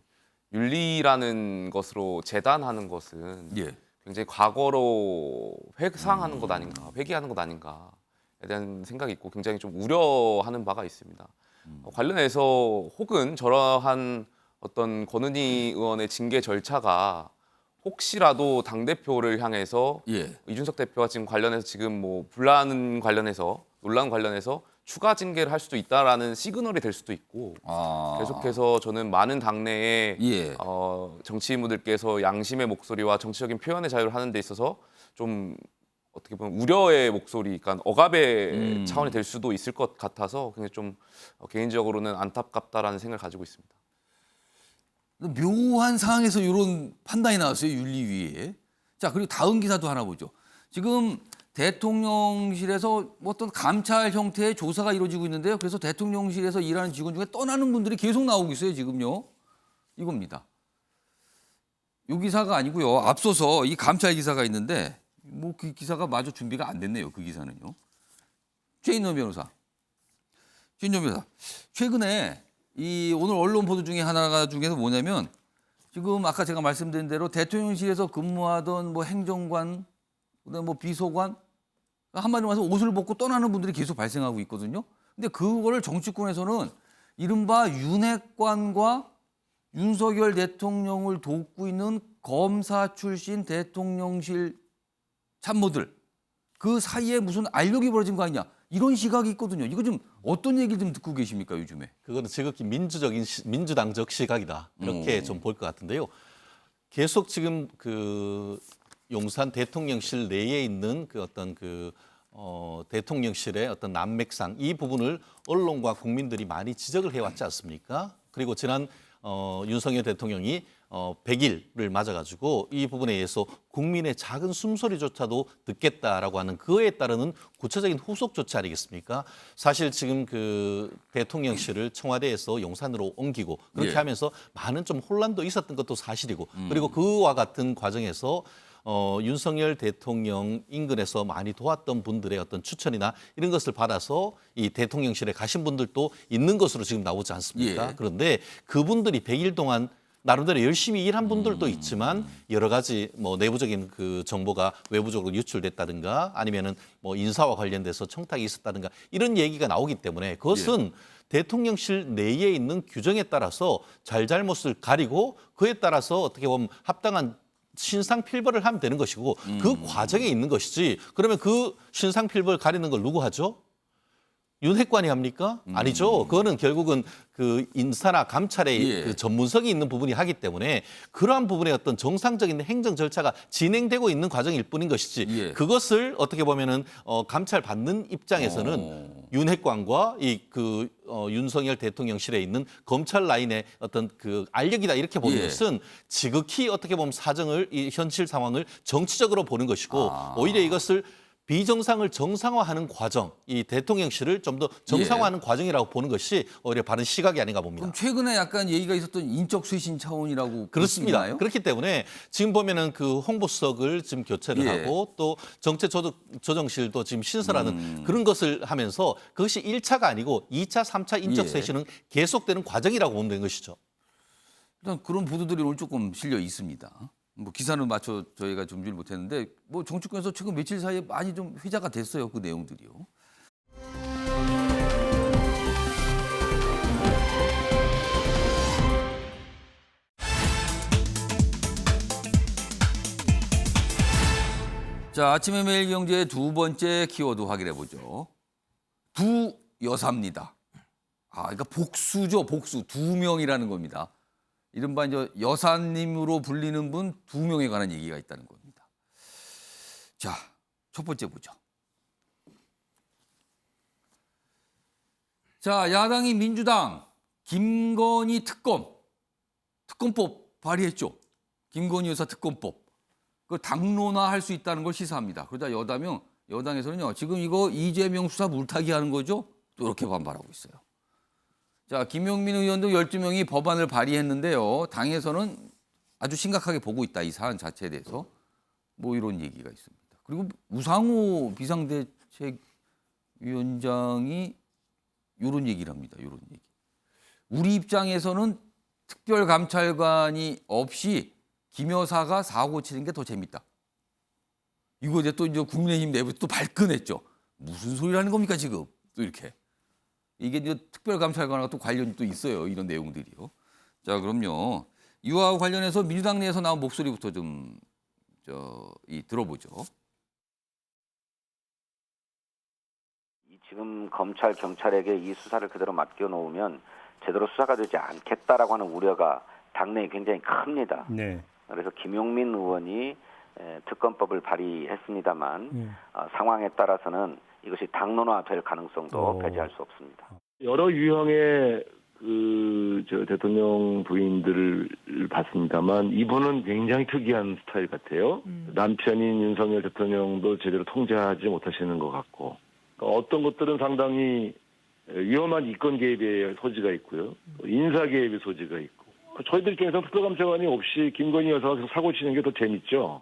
윤리라는 것으로 재단하는 것은 예. 굉장히 과거로 회상하는 것 아닌가, 회귀하는 것 아닌가에 대한 생각이 있고 굉장히 좀 우려하는 바가 있습니다. 관련해서 혹은 저러한 어떤 권은희 의원의 징계 절차가 혹시라도 당대표를 향해서 예. 이준석 대표가 지금 관련해서 지금 뭐 논란 관련해서 추가 징계를 할 수도 있다라는 시그널이 될 수도 있고 계속해서 저는 많은 당내에 예. 정치인분들께서 양심의 목소리와 정치적인 표현의 자유를 하는 데 있어서 좀 어떻게 보면 우려의 목소리, 그러니까 억압의 차원이 될 수도 있을 것 같아서 굉장히 좀 개인적으로는 안타깝다라는 생각을 가지고 있습니다. 묘한 상황에서 이런 판단이 나왔어요, 윤리위에. 자, 그리고 다음 기사도 하나 보죠. 지금 대통령실에서 어떤 감찰 형태의 조사가 이루어지고 있는데요. 그래서 대통령실에서 일하는 직원 중에 떠나는 분들이 계속 나오고 있어요, 지금요. 이겁니다. 이 기사가 아니고요. 앞서서 이 감찰 기사가 있는데 뭐 그 기사가 마저 준비가 안 됐네요, 그 기사는요. 최인원 변호사. 최근에 이 오늘 언론 보도 중에 하나가 중에서 뭐냐면 지금 아까 제가 말씀드린 대로 대통령실에서 근무하던 뭐 행정관, 그다음 뭐 비서관 한마디로 말해서 옷을 벗고 떠나는 분들이 계속 발생하고 있거든요. 근데 그거를 정치권에서는 이른바 윤핵관과 윤석열 대통령을 돕고 있는 검사 출신 대통령실 참모들 그 사이에 무슨 알력이 벌어진 거 아니냐 이런 시각이 있거든요. 이거 좀 어떤 얘기를 좀 듣고 계십니까 요즘에? 그거는 지극히 민주당적 시각이다 이렇게 좀 볼 것 같은데요. 계속 지금 그 용산 대통령실 내에 있는 그 어떤 대통령실의 어떤 난맥상 이 부분을 언론과 국민들이 많이 지적을 해왔지 않습니까? 그리고 지난 윤석열 대통령이 100일을 맞아가지고 이 부분에 의해서 국민의 작은 숨소리조차도 듣겠다라고 하는 그에 따르는 구체적인 후속 조치 아니겠습니까? 사실 지금 그 대통령실을 청와대에서 용산으로 옮기고 그렇게 예. 하면서 많은 좀 혼란도 있었던 것도 사실이고 그리고 그와 같은 과정에서 윤석열 대통령 인근에서 많이 도왔던 분들의 어떤 추천이나 이런 것을 받아서 이 대통령실에 가신 분들도 있는 것으로 지금 나오지 않습니까? 예. 그런데 그분들이 100일 동안 나름대로 열심히 일한 분들도 있지만 여러 가지 뭐 내부적인 그 정보가 외부적으로 유출됐다든가 아니면은 뭐 인사와 관련돼서 청탁이 있었다든가 이런 얘기가 나오기 때문에 그것은 대통령실 내에 있는 규정에 따라서 잘잘못을 가리고 그에 따라서 어떻게 보면 합당한 신상필벌을 하면 되는 것이고 그 과정에 있는 것이지 그러면 그 신상필벌 가리는 걸 누구 하죠? 윤핵관이 합니까? 아니죠. 그거는 결국은 그 인사나 감찰의 예. 그 전문성이 있는 부분이 하기 때문에 그러한 부분의 어떤 정상적인 행정 절차가 진행되고 있는 과정일 뿐인 것이지 예. 그것을 어떻게 보면은 감찰 받는 입장에서는 윤핵관과 윤석열 대통령실에 있는 검찰 라인의 어떤 그 알력이다 이렇게 보는 예. 것은 지극히 어떻게 보면 사정을 이 현실 상황을 정치적으로 보는 것이고 오히려 이것을 비정상을 정상화하는 과정, 이 대통령실을 좀 더 정상화하는 과정이라고 보는 것이 오히려 바른 시각이 아닌가 봅니다. 그럼 최근에 약간 얘기가 있었던 인적 쇄신 차원이라고 그렇습니다. 보시나요? 그렇기 때문에 지금 보면은 그 홍보수석을 지금 교체를 예. 하고 또 정책조정실도 지금 신설하는 그런 것을 하면서 그것이 1차가 아니고 2차, 3차 인적 예. 쇄신은 계속되는 과정이라고 보면 되는 것이죠. 일단 그런 보도들이 오늘 조금 실려 있습니다. 뭐 기사는 마쳐 저희가 준비를 못했는데 뭐 정치권에서 최근 며칠 사이에 많이 좀 회자가 됐어요. 그 내용들이요. 자, 아침의 매일경제의 두 번째 키워드 확인해 보죠. 두 여사입니다. 그러니까 복수죠, 복수. 두 명이라는 겁니다. 이른바 이제 여사님으로 불리는 분 두 명에 관한 얘기가 있다는 겁니다. 자, 첫 번째 보죠. 자, 야당이 민주당 김건희 특검법 발의했죠. 김건희 여사 특검법. 그걸 당론화할 수 있다는 걸 시사합니다. 그러자 여당에서는요, 지금 이거 이재명 수사 물타기 하는 거죠? 또 이렇게 반발하고 있어요. 자, 김용민 의원도 12명이 법안을 발의했는데요. 당에서는 아주 심각하게 보고 있다, 이 사안 자체에 대해서. 뭐 이런 얘기가 있습니다. 그리고 우상호 비상대책위원장이 이런 얘기를 합니다. 이런 얘기. 우리 입장에서는 특별감찰관이 없이 김 여사가 사고 치는 게 더 재밌다. 이거 이제 또 이제 국민의힘 내부에서 또 발끈했죠. 무슨 소리라는 겁니까 지금? 또 이렇게. 이게 이제 특별감찰관과 또 관련이 또 있어요. 이런 내용들이요. 자, 그럼요. 이와 관련해서 민주당 내에서 나온 목소리부터 좀 들어보죠. 지금 검찰, 경찰에게 이 수사를 그대로 맡겨놓으면 제대로 수사가 되지 않겠다라고 하는 우려가 당내에 굉장히 큽니다. 네. 그래서 김용민 의원이 특검법을 발의했습니다만 상황에 따라서는 이것이 당론화될 가능성도 배제할 수 없습니다. 여러 유형의 대통령 부인들을 봤습니다만 이분은 굉장히 특이한 스타일 같아요. 남편인 윤석열 대통령도 제대로 통제하지 못하시는 것 같고 어떤 것들은 상당히 위험한 이권 개입의 소지가 있고요. 인사 개입의 소지가 있고 저희들 입장에서 특별감찰관이 없이 김건희 여사가 계속 사고 치는 게 더 재밌죠.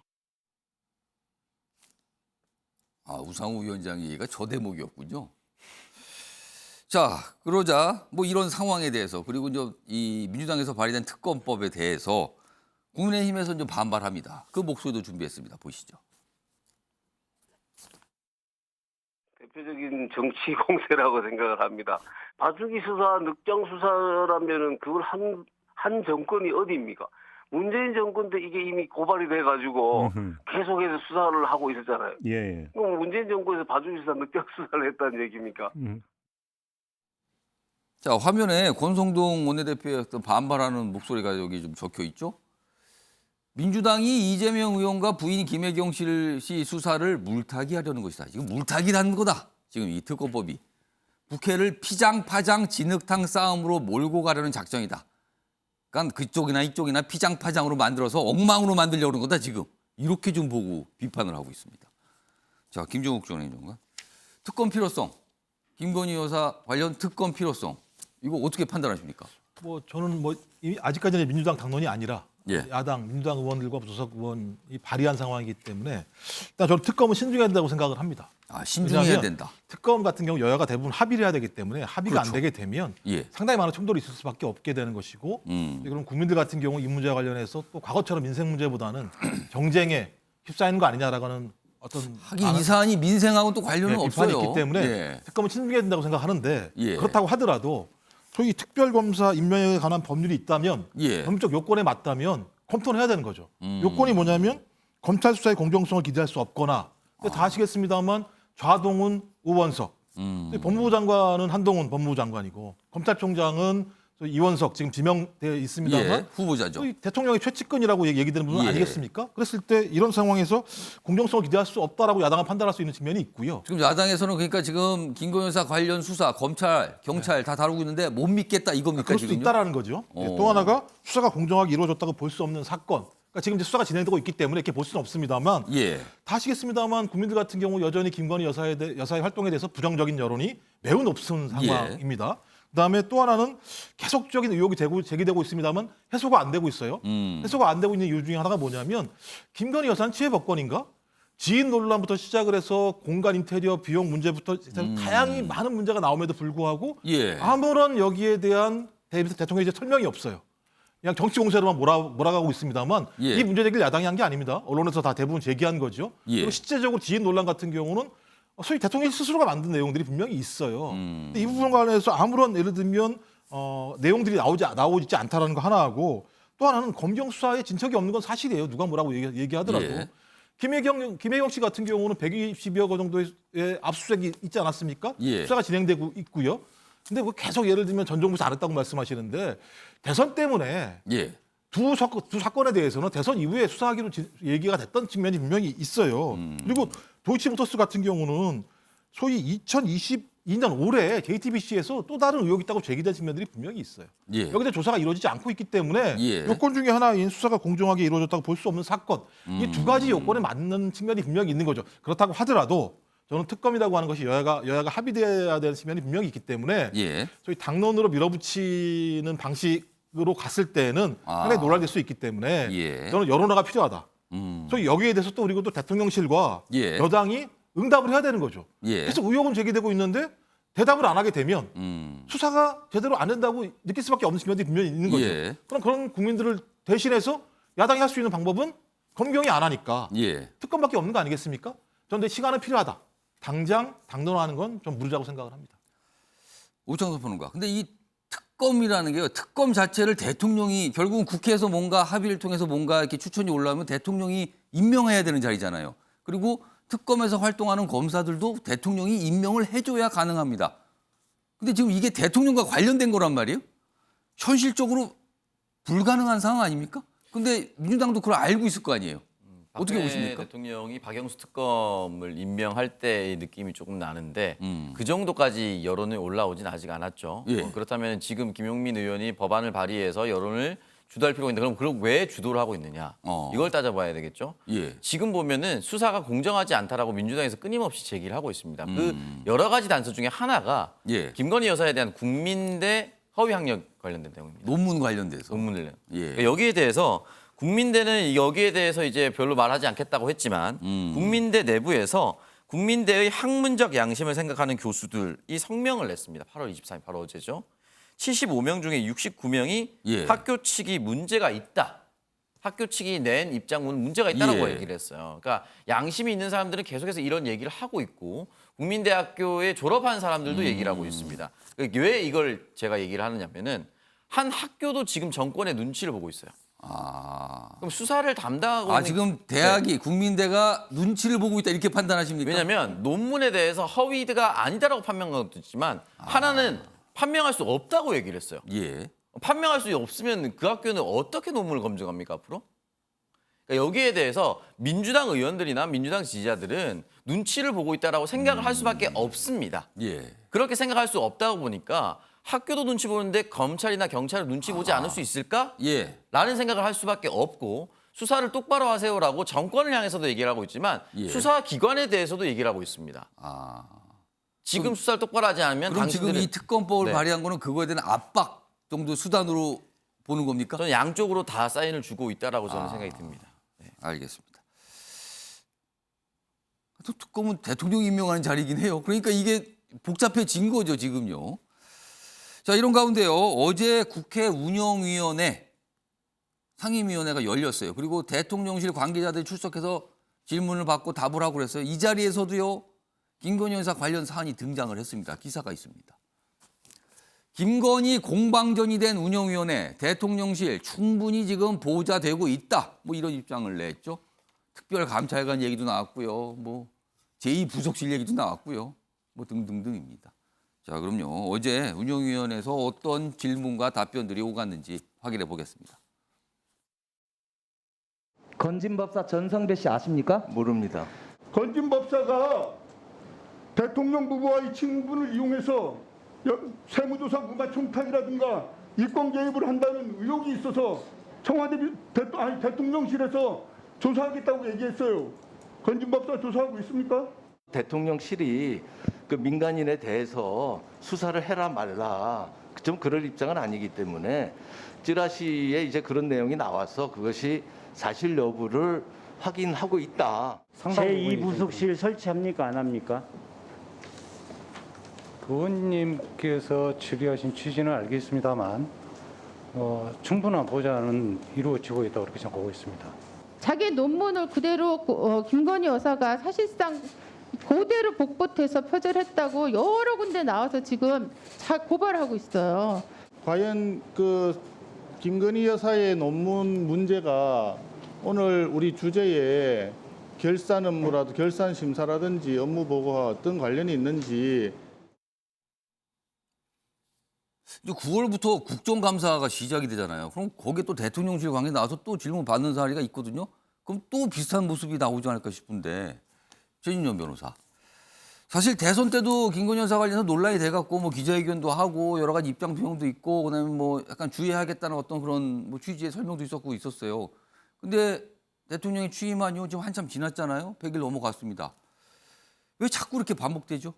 우상호 위원장 얘기가 저 대목이었군요. 자, 그러자 뭐 이런 상황에 대해서 그리고 이제 이 민주당에서 발의된 특검법에 대해서 국민의힘에서 좀 반발합니다. 그 목소리도 준비했습니다. 보시죠. 대표적인 정치 공세라고 생각을 합니다. 봐주기 수사, 늑장 수사라면은 그걸 한 정권이 어디입니까? 문재인 정권 때 이게 이미 고발이 돼가지고 계속해서 수사를 하고 있었잖아요. 예. 그럼 문재인 정권에서 봐주기 수사, 늑장 수사를 했다는 얘기입니까? 자, 화면에 권성동 원내대표의 어떤 반발하는 목소리가 여기 좀 적혀 있죠. 민주당이 이재명 의원과 부인 김혜경 씨 수사를 물타기하려는 것이다. 지금 물타기라는 거다. 지금 이 특검법이. 국회를 피장파장 진흙탕 싸움으로 몰고 가려는 작정이다. 그러니까 그쪽이나 이쪽이나 피장파장으로 만들어서 엉망으로 만들려고 하는 거다 지금. 이렇게 좀 보고 비판을 하고 있습니다. 자, 김종욱 전 행정관. 특검 필요성. 김건희 여사 관련 특검 필요성. 이거 어떻게 판단하십니까? 뭐 저는 아직까지는 민주당 당론이 아니라 야당 민주당 의원들과 무소속 의원이 발의한 상황이기 때문에 일단 저는 특검은 신중해야 된다고 생각을 합니다. 신중해야 된다. 특검 같은 경우 여야가 대부분 합의를 해야 되기 때문에 합의가 안 되게 되면 상당히 많은 충돌이 있을 수밖에 없게 되는 것이고 그럼 국민들 같은 경우 이 문제와 관련해서 또 과거처럼 민생 문제보다는 경쟁에 휩싸이는 거 아니냐라고 하는 어떤 하긴 이 사안이 민생하고는 또 관련은 비판이 없어요. 있기 때문에 특검은 신중해야 된다고 생각하는데 그렇다고 하더라도 저희 특별검사 임명에 관한 법률이 있다면 법률적 요건에 맞다면 검토를 해야 되는 거죠. 요건이 뭐냐면 검찰 수사의 공정성을 기대할 수 없거나 다 아시겠습니다만 좌동훈 우원석 법무부 장관은 한동훈 법무부 장관이고 검찰총장은 이원석 지금 지명되어 있습니다만 후보자죠. 대통령의 최측근이라고 얘기되는 분은 아니겠습니까? 그랬을 때 이런 상황에서 공정성을 기대할 수 없다라고 야당은 판단할 수 있는 측면이 있고요. 지금 야당에서는 그러니까 지금 김건희 여사 관련 수사, 검찰, 경찰 다 다루고 있는데 못 믿겠다 이겁니까? 그럴 수도 지금요? 있다라는 거죠. 또 하나가 수사가 공정하게 이루어졌다고 볼 수 없는 사건. 그러니까 지금 이제 수사가 진행되고 있기 때문에 이렇게 볼 수는 없습니다만 다 아시겠습니다만 국민들 같은 경우 여전히 김건희 여사의 활동에 대해서 부정적인 여론이 매우 높은 상황입니다. 그다음에 또 하나는 계속적인 의혹이 제기되고 있습니다만 해소가 안 되고 있어요. 해소가 안 되고 있는 이유 중에 하나가 뭐냐면 김건희 여사는 치해법권인가? 지인 논란부터 시작을 해서 공간 인테리어 비용 문제부터 다양히 많은 문제가 나옴에도 불구하고 아무런 여기에 대한 대통령의 설명이 없어요. 그냥 정치 공세로만 몰아가고 있습니다만 예. 이 문제 제기를 야당이 한 게 아닙니다. 언론에서 다 대부분 제기한 거죠. 예. 그리고 실제적으로 지인 논란 같은 경우는 소위 대통령이 스스로가 만든 내용들이 분명히 있어요. 근데 이 부분 관련해서 아무런 예를 들면 내용들이 나오지 않다라는 거 하나하고 또 하나는 검경 수사에 진척이 없는 건 사실이에요. 누가 뭐라고 얘기하더라도. 예. 김혜경 씨 같은 경우는 120여 건 정도의 압수수색이 있지 않았습니까? 예. 수사가 진행되고 있고요. 근데 그 계속 예를 들면 전 정부 잘했다고 말씀하시는데 대선 때문에 예. 두 사건에 대해서는 대선 이후에 수사하기로 얘기가 됐던 측면이 분명히 있어요. 그리고 도이치모터스 같은 경우는 소위 2022년 올해 JTBC에서 또 다른 의혹이 있다고 제기된 측면들이 분명히 있어요. 예. 여기서 조사가 이루어지지 않고 있기 때문에 예. 요건 중에 하나인 수사가 공정하게 이루어졌다고 볼 수 없는 사건. 이 두 가지 요건에 맞는 측면이 분명히 있는 거죠. 그렇다고 하더라도 저는 특검이라고 하는 것이 여야가 합의돼야 되는 측면이 분명히 있기 때문에 예. 소위 당론으로 밀어붙이는 방식으로 갔을 때는 상당히 논란될 수 있기 때문에 예. 저는 여론화가 필요하다. 소위 여기에 대해서 또 그리고 또 대통령실과 예. 여당이 응답을 해야 되는 거죠. 예. 그래서 의혹은 제기되고 있는데 대답을 안 하게 되면 수사가 제대로 안 된다고 느낄 수밖에 없는 측면이 분명히 있는 거죠. 예. 그럼 그런 국민들을 대신해서 야당이 할 수 있는 방법은 검경이 안 하니까 예. 특검밖에 없는 거 아니겠습니까? 그런데 시간은 필요하다. 당장 당론화하는 건 좀 무리라고 생각을 합니다. 오창석 평론가. 근데 이 특검이라는 게요. 특검 자체를 대통령이 결국은 국회에서 뭔가 합의를 통해서 뭔가 이렇게 추천이 올라오면 대통령이 임명해야 되는 자리잖아요. 그리고 특검에서 활동하는 검사들도 대통령이 임명을 해줘야 가능합니다. 근데 지금 이게 대통령과 관련된 거란 말이에요? 현실적으로 불가능한 상황 아닙니까? 근데 민주당도 그걸 알고 있을 거 아니에요? 어떻게 박근혜 보십니까? 대통령이 박영수 특검을 임명할 때의 느낌이 조금 나는데 그 정도까지 여론이 올라오진 아직 않았죠. 예. 그렇다면 지금 김용민 의원이 법안을 발의해서 여론을 주도할 필요가 있는데 그럼 왜 주도를 하고 있느냐? 이걸 따져봐야 되겠죠. 예. 지금 보면은 수사가 공정하지 않다라고 민주당에서 끊임없이 제기를 하고 있습니다. 그 여러 가지 단서 중에 하나가 예. 김건희 여사에 대한 국민대 허위 학력 관련된 내용입니다. 논문 관련돼서. 논문을 예. 그러니까 여기에 대해서 국민대는 여기에 대해서 이제 별로 말하지 않겠다고 했지만 국민대 내부에서 국민대의 학문적 양심을 생각하는 교수들이 성명을 냈습니다. 8월 23일 바로 어제죠. 75명 중에 69명이 예. 학교 측이 문제가 있다. 학교 측이 낸 입장문은 문제가 있다라고 예. 얘기를 했어요. 그러니까 양심이 있는 사람들은 계속해서 이런 얘기를 하고 있고 국민대학교에 졸업한 사람들도 얘기를 하고 있습니다. 그러니까 왜 이걸 제가 얘기를 하느냐면은 한 학교도 지금 정권의 눈치를 보고 있어요. 그럼 수사를 담당하고 있는 지금 대학이 국민대가 눈치를 보고 있다 이렇게 판단하십니까? 왜냐하면 논문에 대해서 허위가 아니다라고 판명한 것도 있지만 하나는 판명할 수 없다고 얘기를 했어요. 예. 판명할 수 없으면 그 학교는 어떻게 논문을 검증합니까 앞으로? 그러니까 여기에 대해서 민주당 의원들이나 민주당 지지자들은 눈치를 보고 있다라고 생각을 할 수밖에 없습니다. 예. 그렇게 생각할 수 없다고 보니까 학교도 눈치 보는데 검찰이나 경찰은 눈치 보지 않을 수 있을까? 예. 라는 생각을 할 수밖에 없고 수사를 똑바로 하세요라고 정권을 향해서도 얘기를 하고 있지만 예. 수사기관에 대해서도 얘기를 하고 있습니다. 지금 수사를 똑바로 하지 않으면 그럼 지금 당신들은 이 특검법을 네. 발의한 거는 그거에 대한 압박 정도 수단으로 보는 겁니까? 저는 양쪽으로 다 사인을 주고 있다라고 저는 생각이 듭니다. 네. 알겠습니다. 또 특검은 대통령이 임명하는 자리이긴 해요. 그러니까 이게 복잡해진 거죠, 지금요. 자, 이런 가운데요. 어제 국회 운영위원회 상임위원회가 열렸어요. 그리고 대통령실 관계자들이 출석해서 질문을 받고 답을 하고 그랬어요. 이 자리에서도요. 김건희 여사 관련 사안이 등장을 했습니다. 기사가 있습니다. 김건희 공방전이 된 운영위원회 대통령실 충분히 지금 보좌되고 있다. 뭐 이런 입장을 냈죠. 특별감찰관 얘기도 나왔고요. 뭐 제2부속실 얘기도 나왔고요. 뭐 등등등입니다. 자, 그럼요. 어제 운영위원회에서 어떤 질문과 답변들이 오갔는지 확인해 보겠습니다. 건진법사 전성배 씨 아십니까? 모릅니다. 건진법사가 대통령 부부와의 친분을 이용해서 세무조사 무마 청탁이라든가 이권 개입을 한다는 의혹이 있어서 청와대 대통령실에서 조사하겠다고 얘기했어요. 건진법사 조사하고 있습니까? 대통령실이 그 민간인에 대해서 수사를 해라 말라 좀 그럴 입장은 아니기 때문에 찌라시에 이제 그런 내용이 나와서 그것이 사실 여부를 확인하고 있다. 제2부속실 설치합니까 안 합니까? 의원님께서 질의하신 취지는 알겠습니다만 충분한 보좌는 이루어지고 있다고 그렇게 생각하고 있습니다. 자기 논문을 그대로 김건희 여사가 사실상 그대로 복붙해서 표절했다고 여러 군데 나와서 지금 고발하고 있어요. 과연 그 김건희 여사의 논문 문제가 오늘 우리 주제에 결산 업무라도 결산 심사라든지 업무 보고와 어떤 관련이 있는지. 이제 9월부터 국정감사가 시작이 되잖아요. 그럼 거기에 또 대통령실 관계 나와서 또 질문 받는 사례가 있거든요. 그럼 또 비슷한 모습이 나오지 않을까 싶은데 최진녕 변호사. 사실 대선 때도 김건희 여사 관련해서 논란이 돼갖고 뭐 기자회견도 하고 여러 가지 입장 표명도 있고 그다음에 뭐 약간 주의하겠다는 어떤 그런 뭐 취지의 설명도 있었어요. 근데 대통령이 취임한 이후 지금 한참 지났잖아요. 100일 넘어갔습니다. 왜 자꾸 이렇게 반복되죠?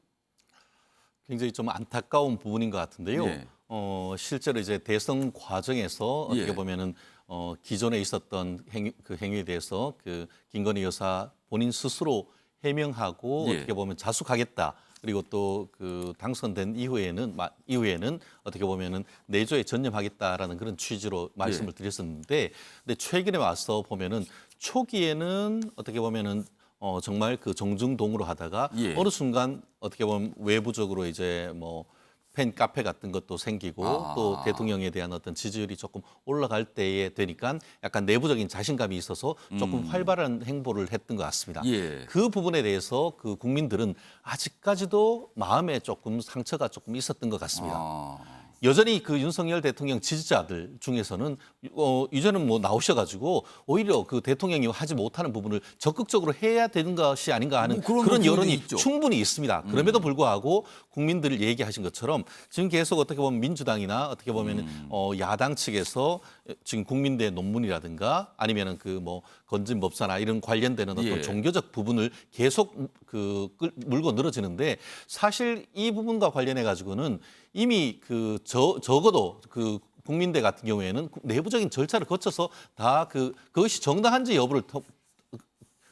굉장히 좀 안타까운 부분인 것 같은데요. 예. 실제로 이제 대선 과정에서 어떻게 예. 보면은 기존에 있었던 행위에 대해서 그 김건희 여사 본인 스스로 해명하고 예. 어떻게 보면 자숙하겠다. 그리고 또 그 당선된 이후에는 어떻게 보면은 내조에 전념하겠다라는 그런 취지로 말씀을 드렸었는데, 근데 최근에 와서 보면은 초기에는 어떻게 보면은 정말 그 정중동으로 하다가 예. 어느 순간 어떻게 보면 외부적으로 이제 뭐 팬 카페 같은 것도 생기고 또 대통령에 대한 어떤 지지율이 조금 올라갈 때에 되니까 약간 내부적인 자신감이 있어서 조금 활발한 행보를 했던 것 같습니다. 예. 그 부분에 대해서 그 국민들은 아직까지도 마음에 조금 상처가 조금 있었던 것 같습니다. 여전히 그 윤석열 대통령 지지자들 중에서는 이제는 뭐 나오셔가지고 오히려 그 대통령이 하지 못하는 부분을 적극적으로 해야 되는 것이 아닌가 하는 뭐 그런 여론이 있죠. 충분히 있습니다. 그럼에도 불구하고 국민들 얘기하신 것처럼 지금 계속 어떻게 보면 민주당이나 어떻게 보면 야당 측에서 지금 국민대 논문이라든가 아니면은 그 뭐 건진법사나 이런 관련되는 어떤 예. 종교적 부분을 계속 물고 늘어지는데 사실 이 부분과 관련해 가지고는 이미 적어도 그 국민대 같은 경우에는 내부적인 절차를 거쳐서 다 그것이 정당한지 여부를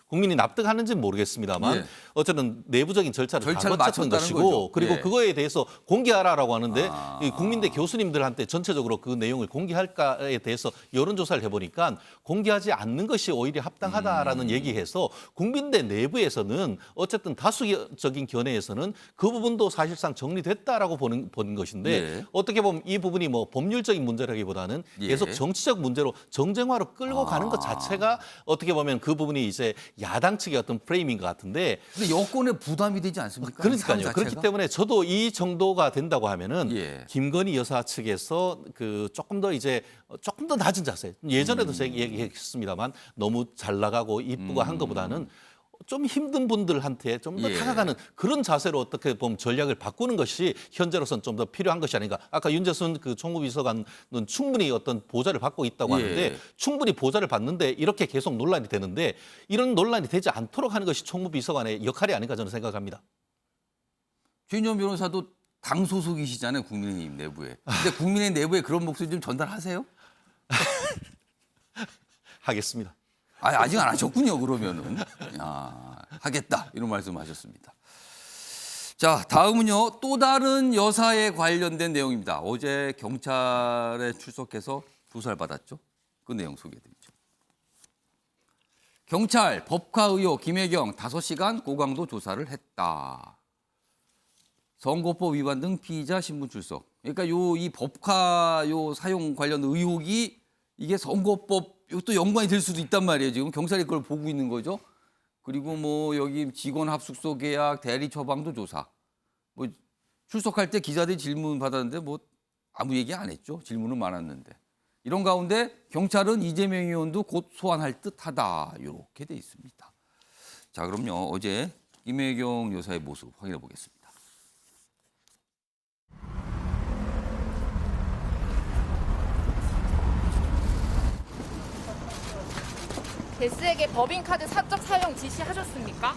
국민이 납득하는지는 모르겠습니다만 예. 어쨌든 내부적인 절차를 다 절차를 거쳤던 마쳤다는 것이고 거죠. 그리고 예. 그거에 대해서 공개하라라고 하는데 이 국민대 교수님들한테 전체적으로 그 내용을 공개할까에 대해서 여론조사를 해보니까 공개하지 않는 것이 오히려 합당하다라는 얘기해서 국민대 내부에서는 어쨌든 다수적인 견해에서는 그 부분도 사실상 정리됐다라고 보는 것인데 예. 어떻게 보면 이 부분이 뭐 법률적인 문제라기보다는 예. 계속 정치적 문제로 정쟁화로 끌고 가는 것 자체가 어떻게 보면 그 부분이 이제 야당 측의 어떤 프레임인 것 같은데 근데 여권에 부담이 되지 않습니까? 그러니까요. 삶 그렇기 자체가? 때문에 저도 이 정도가 된다고 하면은 예. 김건희 여사 측에서 조금 더 낮은 자세. 예전에도 제가 얘기했습니다만 너무 잘 나가고 이쁘고 한 것보다는 좀 힘든 분들한테 좀 더 예. 다가가는 그런 자세로 어떻게 보면 전략을 바꾸는 것이 현재로서는 좀 더 필요한 것이 아닌가. 아까 윤재순 그 총무비서관은 충분히 어떤 보좌를 받고 있다고 예. 하는데 충분히 보좌를 받는데 이렇게 계속 논란이 되는데 이런 논란이 되지 않도록 하는 것이 총무비서관의 역할이 아닌가 저는 생각합니다. 최인정 변호사도 당 소속이시잖아요, 국민의힘 내부에. 근데 국민의힘 내부에 그런 목소리 좀 전달하세요? 하겠습니다. 아직 안 하셨군요, 그러면은. 하겠다, 이런 말씀하셨습니다. 자, 다음은요, 또 다른 여사에 관련된 내용입니다. 어제 경찰에 출석해서 조사를 받았죠. 그 내용 소개해드리죠. 경찰 법카 의혹 김혜경 5시간 고강도 조사를 했다. 선거법 위반 등 피의자 신분 출석. 그러니까 이 법카 사용 관련 의혹이 이게 선거법 또 연관이 될 수도 있단 말이에요. 지금 경찰이 그걸 보고 있는 거죠. 그리고 뭐 여기 직원 합숙소 계약, 대리 처방도 조사. 뭐 출석할 때 기자들이 질문 받았는데 뭐 아무 얘기 안 했죠. 질문은 많았는데. 이런 가운데 경찰은 이재명 의원도 곧 소환할 듯하다. 이렇게 돼 있습니다. 자, 그럼요. 어제 김혜경 여사의 모습 확인해 보겠습니다. 데스에게 법인카드 사적 사용 지시하셨습니까?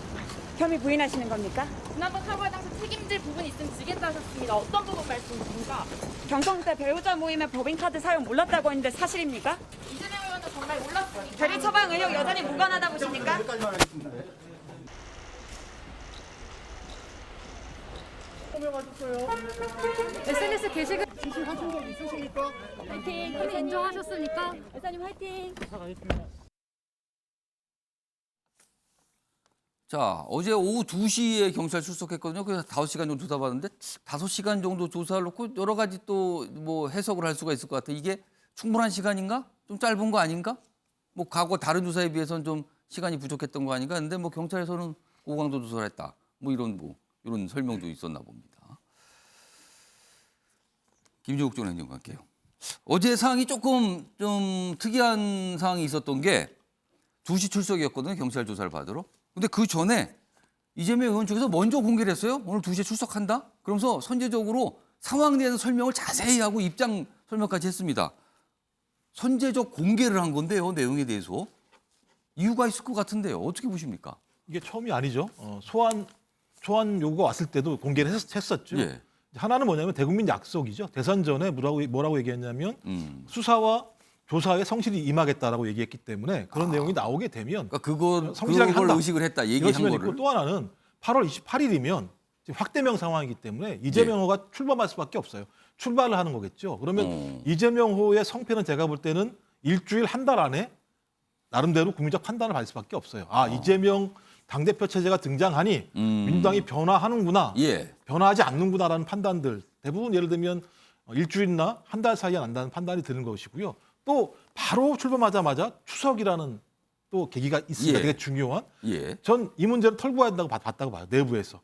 혐의 부인하시는 겁니까? 지난번 사고에 당시 책임질 부분이 있으면 지겠다 하셨습니다. 어떤 부분 말씀이십니까? 경성 때 배우자 모임에 법인카드 사용 몰랐다고 했는데 사실입니까? 이재명 의원도 정말 몰랐습니까? 대리 처방 의혹 여전히 무관하다 보십니까? SNS 게시글 지시하신 적 있으십니까? 화이팅! 인정하셨습니까? 여사님 화이팅! 자, 어제 오후 2시에 경찰 출석했거든요. 그래서 5시간 정도 조사받았는데 5시간 정도 조사를 놓고 여러 가지 또 뭐 해석을 할 수가 있을 것 같아요. 이게 충분한 시간인가? 좀 짧은 거 아닌가? 뭐 과거 다른 조사에 비해서는 좀 시간이 부족했던 거 아닌가? 근데 뭐 경찰에서는 고강도 조사를 했다. 뭐 이런 설명도 있었나 봅니다. 김종욱 전 행정관 할게요. 어제 상황이 조금 좀 특이한 상황이 있었던 게 2시 출석이었거든요. 경찰 조사를 받으러. 근데 그 전에 이재명 의원 측에서 먼저 공개를 했어요. 오늘 2시에 출석한다. 그러면서 선제적으로 상황에 대한 설명을 자세히 하고 입장 설명까지 했습니다. 선제적 공개를 한 건데요. 내용에 대해서. 이유가 있을 것 같은데요. 어떻게 보십니까? 이게 처음이 아니죠. 소환 요구가 왔을 때도 공개를 했었죠. 예. 하나는 뭐냐면 대국민 약속이죠. 대선 전에 뭐라고 얘기했냐면 수사와 조사에 성실히 임하겠다라고 얘기했기 때문에 그런 내용이 나오게 되면 그러니까 성실하게 그걸 한다. 의식을 했다. 얘기한 이런 거를. 있고 또 하나는 8월 28일이면 지금 확대명 상황이기 때문에 이재명 후보가 출범할 수밖에 없어요. 출발을 하는 거겠죠. 그러면 이재명 후보의 성패는 제가 볼 때는 일주일 한 달 안에 나름대로 국민적 판단을 받을 수밖에 없어요. 이재명 당대표 체제가 등장하니 민주당이 변화하는구나, 변화하지 않는구나라는 판단들 대부분 예를 들면 일주일이나 한 달 사이에 난다는 판단이 드는 것이고요. 또 바로 출범하자마자 추석이라는 또 계기가 있으니까 되게 중요한. 전 이 문제를 털고 가야 된다고 봤다고 봐요. 내부에서.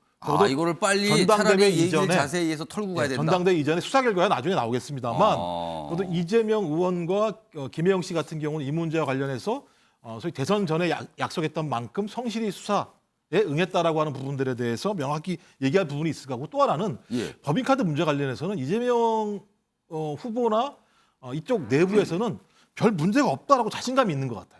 이거를 빨리 차라리 얘기를 자세히 해서 털고 가야 된다. 전당대회 이전에 수사 결과가 나중에 나오겠습니다만 그래도 이재명 의원과 김혜영 씨 같은 경우는 이 문제와 관련해서 소위 대선 전에 약속했던 만큼 성실히 수사에 응했다라고 하는 부분들에 대해서 명확히 얘기할 부분이 있을 거고 또 하나는 법인카드 문제 관련해서는 이재명 후보나 이쪽 내부에서는 별 문제가 없다라고 자신감이 있는 것 같아요.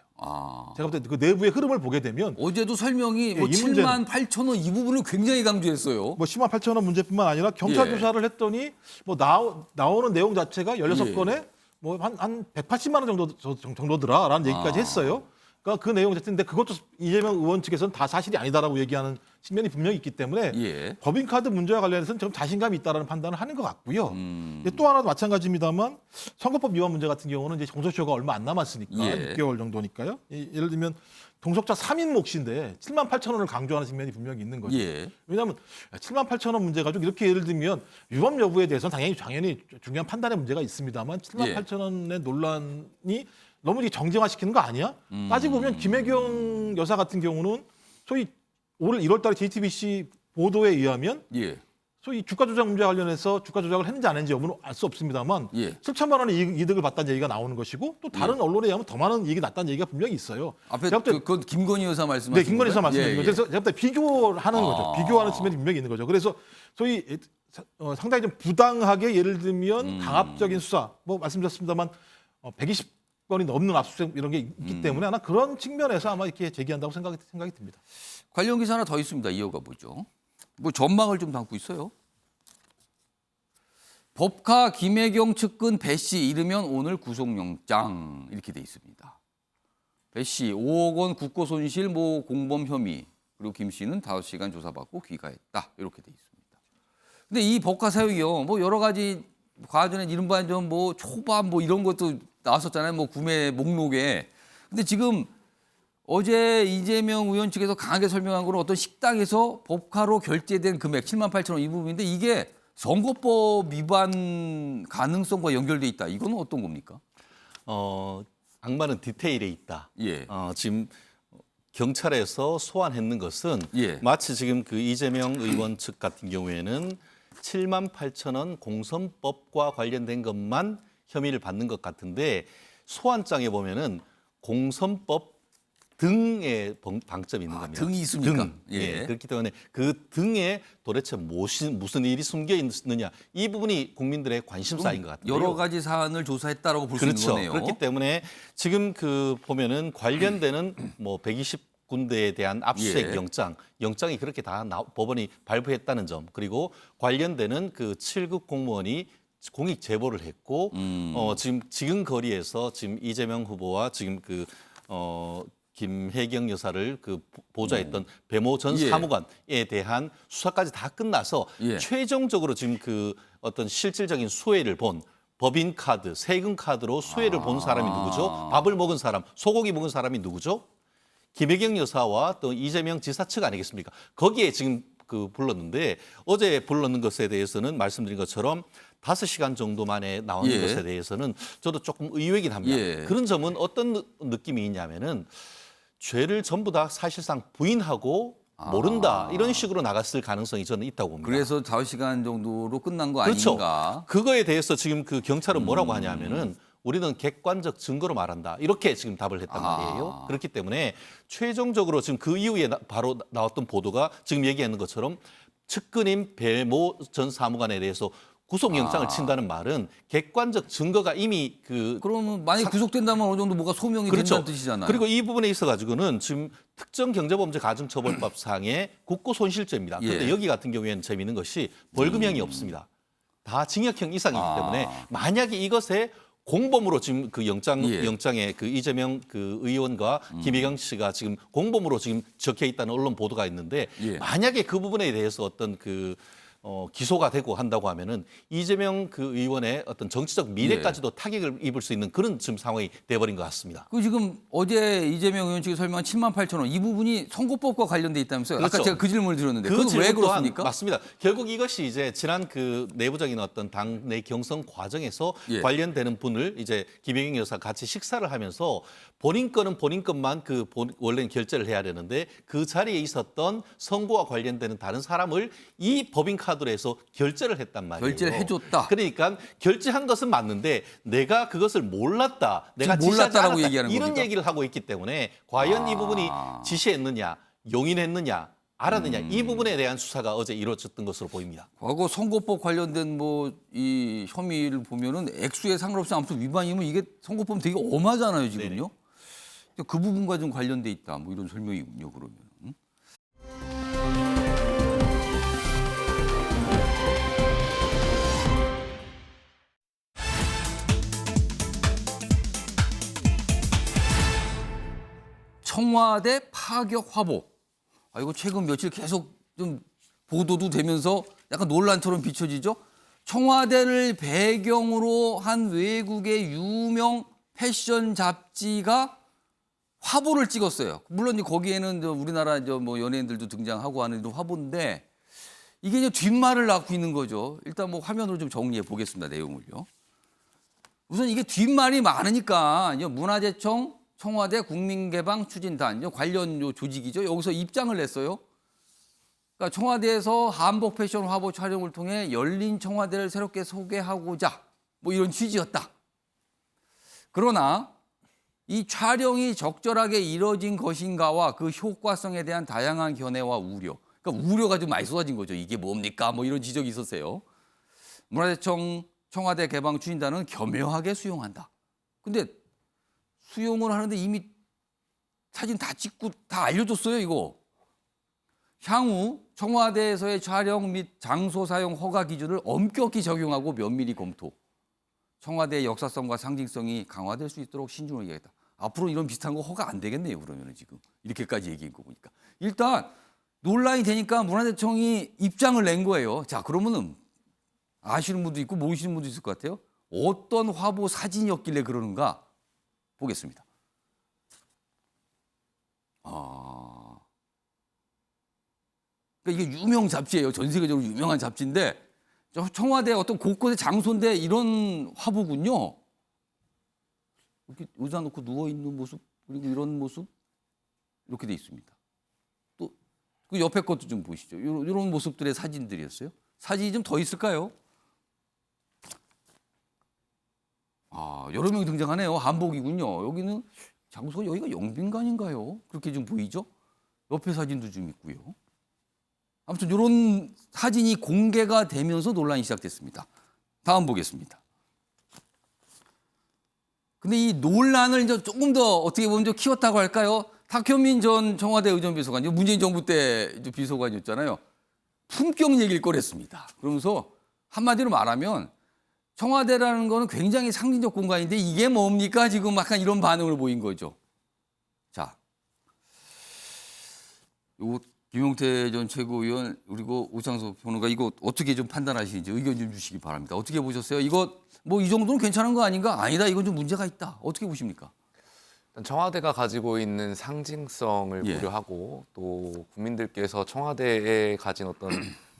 제가 볼 때 그 내부의 흐름을 보게 되면 어제도 설명이 뭐 7만 8천 원 이 부분을 굉장히 강조했어요. 뭐 10만 8천 원 문제뿐만 아니라 경찰 조사를 했더니 뭐 나오는 내용 자체가 16건에 뭐 한 180만 원 정도더라라는 얘기까지 했어요. 그러니까 그 내용 자체인데 그것도 이재명 의원 측에서는 다 사실이 아니다라고 얘기하는 측면이 분명히 있기 때문에 법인카드 문제와 관련해서는 좀 자신감이 있다라는 판단을 하는 것 같고요. 또 하나도 마찬가지입니다만 선거법 위반 문제 같은 경우는 이제 공소시효가 얼마 안 남았으니까 6개월 정도니까요. 예를 들면 동석자 3인 몫인데 7만 8천 원을 강조하는 측면이 분명히 있는 거죠. 왜냐하면 7만 8천 원 문제 가지고 이렇게 예를 들면 위법 여부에 대해서는 당연히 중요한 판단의 문제가 있습니다만 7만 8천 원의 논란이 너무 이제 정쟁화시키는 거 아니야? 따지고 보면 김혜경 여사 같은 경우는 소위 올 1월 달에 JTBC 보도에 의하면 소위 주가 조작 문제와 관련해서 주가 조작을 했는지 안 했는지 여부는 알 수 없습니다만 7천만 원의 이득을 봤다는 얘기가 나오는 것이고 또 다른 언론에 의하면 더 많은 이익이 났다는 얘기가 분명히 있어요. 앞에 그건 김건희 여사 말씀하신 거예요? 네, 김건희 여사 말씀하신 거예요. 그래서 제가 볼 때 비교를 하는 거죠. 비교하는 측면이 분명히 있는 거죠. 그래서 소위 상당히 좀 부당하게 예를 들면 강압적인 수사, 뭐 말씀드렸습니다만 120건이 넘는 압수수색 이런 게 있기 때문에 아마 그런 측면에서 아마 이렇게 제기한다고 생각이 듭니다. 관련 기사 하나 더 있습니다. 이어가 보죠. 뭐 전망을 좀 담고 있어요. 법카 김혜경 측근 배 씨 이르면 오늘 구속영장 이렇게 돼 있습니다. 배 씨 5억 원 국고 손실 뭐 공범 혐의 그리고 김 씨는 5시간 조사받고 귀가했다 이렇게 돼 있습니다. 근데 이 법카 사유이요 뭐 여러 가지 과전에 이른바 뭐 초밥 뭐 이런 것도 나왔었잖아요. 뭐 구매 목록에. 근데 지금 어제 이재명 의원 측에서 강하게 설명한 거는 어떤 식당에서 법카로 결제된 금액 7만 8천 원 이 부분인데 이게 선거법 위반 가능성과 연결돼 있다. 이거는 어떤 겁니까? 악마는 디테일에 있다. 지금 경찰에서 소환했는 것은 마치 지금 그 이재명 의원 측 같은 경우에는 7만 8천 원 공선법과 관련된 것만 혐의를 받는 것 같은데 소환장에 보면은 공선법 등의 방점이 있는 겁니다. 등이 있습니까? 그렇기 때문에 그 등에 도대체 무슨 일이 숨겨 있느냐 이 부분이 국민들의 관심사인 것 같아요. 여러 가지 사안을 조사했다라고 볼 수 있는 거네요. 그렇기 때문에 지금 그 보면은 관련되는 뭐 120군데에 대한 압수수색 영장이 그렇게 다 법원이 발부했다는 점 그리고 관련되는 그 7급 공무원이 공익 제보를 했고 지금 거리에서 지금 이재명 후보와 지금 김혜경 여사를 그 보좌했던 배모 전 사무관에 대한 수사까지 다 끝나서 최종적으로 지금 그 어떤 실질적인 수혜를 본 법인카드, 세금카드로 수혜를 본 사람이 누구죠? 밥을 먹은 사람, 소고기 먹은 사람이 누구죠? 김혜경 여사와 또 이재명 지사 측 아니겠습니까? 거기에 지금 불렀는데 어제 불렀는 것에 대해서는 말씀드린 것처럼 5시간 정도 만에 나오는 예. 것에 대해서는 저도 조금 의외긴 합니다. 예. 그런 점은 어떤 느낌이 있냐면은 죄를 전부 다 사실상 부인하고 모른다 이런 식으로 나갔을 가능성이 저는 있다고 봅니다. 그래서 5시간 정도로 끝난 거 그렇죠. 아닌가? 그거에 대해서 지금 그 경찰은 뭐라고 하냐면은 우리는 객관적 증거로 말한다. 이렇게 지금 답을 했단 말이에요. 그렇기 때문에 최종적으로 지금 그 이후에 바로 나왔던 보도가 지금 얘기하는 것처럼 측근인 배모 전 사무관에 대해서 구속영장을 친다는 말은 객관적 증거가 이미 그러면 만약 구속된다면 어느 정도 뭐가 소명이 그렇죠. 된다는 뜻이잖아요. 그리고 이 부분에 있어 가지고는 지금 특정경제범죄 가중처벌법상의 국고손실죄입니다. 그런데 예. 여기 같은 경우에는 재미있는 것이 벌금형이 없습니다. 다 징역형 이상이기 때문에 만약에 이것에 공범으로 지금 그 영장에 그 이재명 그 의원과 김혜경 씨가 지금 공범으로 지금 적혀 있다는 언론 보도가 있는데 만약에 그 부분에 대해서 어떤 기소가 되고 한다고 하면은 이재명 그 의원의 어떤 정치적 미래까지도 타격을 입을 수 있는 그런 지금 상황이 돼버린 것 같습니다. 그 지금 어제 이재명 의원 측이 설명한 7만 8천 원 이 부분이 선거법과 관련돼 있다면서요? 그렇죠. 아까 제가 그 질문을 드렸는데 그 그건 왜 질문 또한 그렇습니까? 맞습니다. 결국 이것이 이제 지난 그 내부적인 어떤 당내 경선 과정에서 관련되는 분을 이제 김혜경 여사 같이 식사를 하면서 본인 거는 본인 것만 원래는 결제를 해야 되는데 그 자리에 있었던 선거와 관련되는 다른 사람을 이 법인카드로 해서 결제를 했단 말이에요. 결제를 해줬다. 그러니까 결제한 것은 맞는데 내가 그것을 몰랐다. 내가 지금 지시하지 몰랐다라고 않았다. 얘기하는 이런 겁니까? 얘기를 하고 있기 때문에 과연 이 부분이 지시했느냐, 용인했느냐, 알았느냐 이 부분에 대한 수사가 어제 이루어졌던 것으로 보입니다. 과거 선거법 관련된 이 혐의를 보면은 액수에 상관없이 아무튼 위반이면 이게 선거법 되게 엄하잖아요 지금요. 그 부분과 좀 관련돼 있다. 뭐 이런 설명이군요 그러면. 청와대 파격 화보. 이거 최근 며칠 계속 좀 보도도 되면서 약간 논란처럼 비춰지죠. 청와대를 배경으로 한 외국의 유명 패션 잡지가 화보를 찍었어요. 물론 이제 거기에는 우리나라 뭐 연예인들도 등장하고 하는 이런 화보인데 이게 이제 뒷말을 낳고 있는 거죠. 일단 뭐 화면으로 좀 정리해 보겠습니다. 내용을요. 우선 이게 뒷말이 많으니까 문화재청 청와대 국민개방추진단 관련 조직이죠. 여기서 입장을 냈어요. 그러니까 청와대에서 한복 패션 화보 촬영을 통해 열린 청와대를 새롭게 소개하고자 뭐 이런 취지였다. 그러나 이 촬영이 적절하게 이뤄진 것인가와 그 효과성에 대한 다양한 견해와 우려. 그러니까 우려가 좀 많이 쏟아진 거죠. 이게 뭡니까? 뭐 이런 지적이 있었어요. 문화재청 청와대 개방추진단은 겸허하게 수용한다. 근데 수용을 하는데 이미 사진 다 찍고 다 알려줬어요, 이거. 향후 청와대에서의 촬영 및 장소 사용 허가 기준을 엄격히 적용하고 면밀히 검토. 청와대의 역사성과 상징성이 강화될 수 있도록 신중을 얘기했다. 앞으로 이런 비슷한 거 허가 안 되겠네요, 그러면은 지금. 이렇게까지 얘기한 거 보니까. 일단 논란이 되니까 문화재청이 입장을 낸 거예요. 자, 그러면은 아시는 분도 있고 모르시는 분도 있을 것 같아요. 어떤 화보 사진이었길래 그러는가 보겠습니다. 그러니까 이게 유명 잡지예요. 전 세계적으로 유명한 잡지인데 청와대 어떤 곳곳의 장소인데 이런 화보군요. 이렇게 의자 놓고 누워 있는 모습 그리고 이런 모습 이렇게 돼 있습니다. 또 그 옆에 것도 좀 보시죠. 이런 모습들의 사진들이었어요. 사진이 좀 더 있을까요? 여러 명이 등장하네요. 한복이군요. 여기는 장소가 여기가 영빈관인가요? 그렇게 좀 보이죠? 옆에 사진도 좀 있고요. 아무튼 이런 사진이 공개가 되면서 논란이 시작됐습니다. 다음 보겠습니다. 근데 이 논란을 이제 조금 더 어떻게 보면 좀 키웠다고 할까요? 탁현민 전 청와대 의전비서관, 문재인 정부 때 비서관이었잖아요. 품격 얘기를 꺼냈습니다. 그러면서 한마디로 말하면 청와대라는 거는 굉장히 상징적 공간인데 이게 뭡니까? 지금 약간 이런 반응을 보인 거죠. 자, 요거 김용태 전 최고위원 그리고 오창석 변호가 이거 어떻게 좀 판단하시는지 의견 좀 주시기 바랍니다. 어떻게 보셨어요? 이거 뭐 이 정도는 괜찮은 거 아닌가? 아니다, 이건 좀 문제가 있다. 어떻게 보십니까? 일단 청와대가 가지고 있는 상징성을 예. 고려하고 또 국민들께서 청와대에 가진 어떤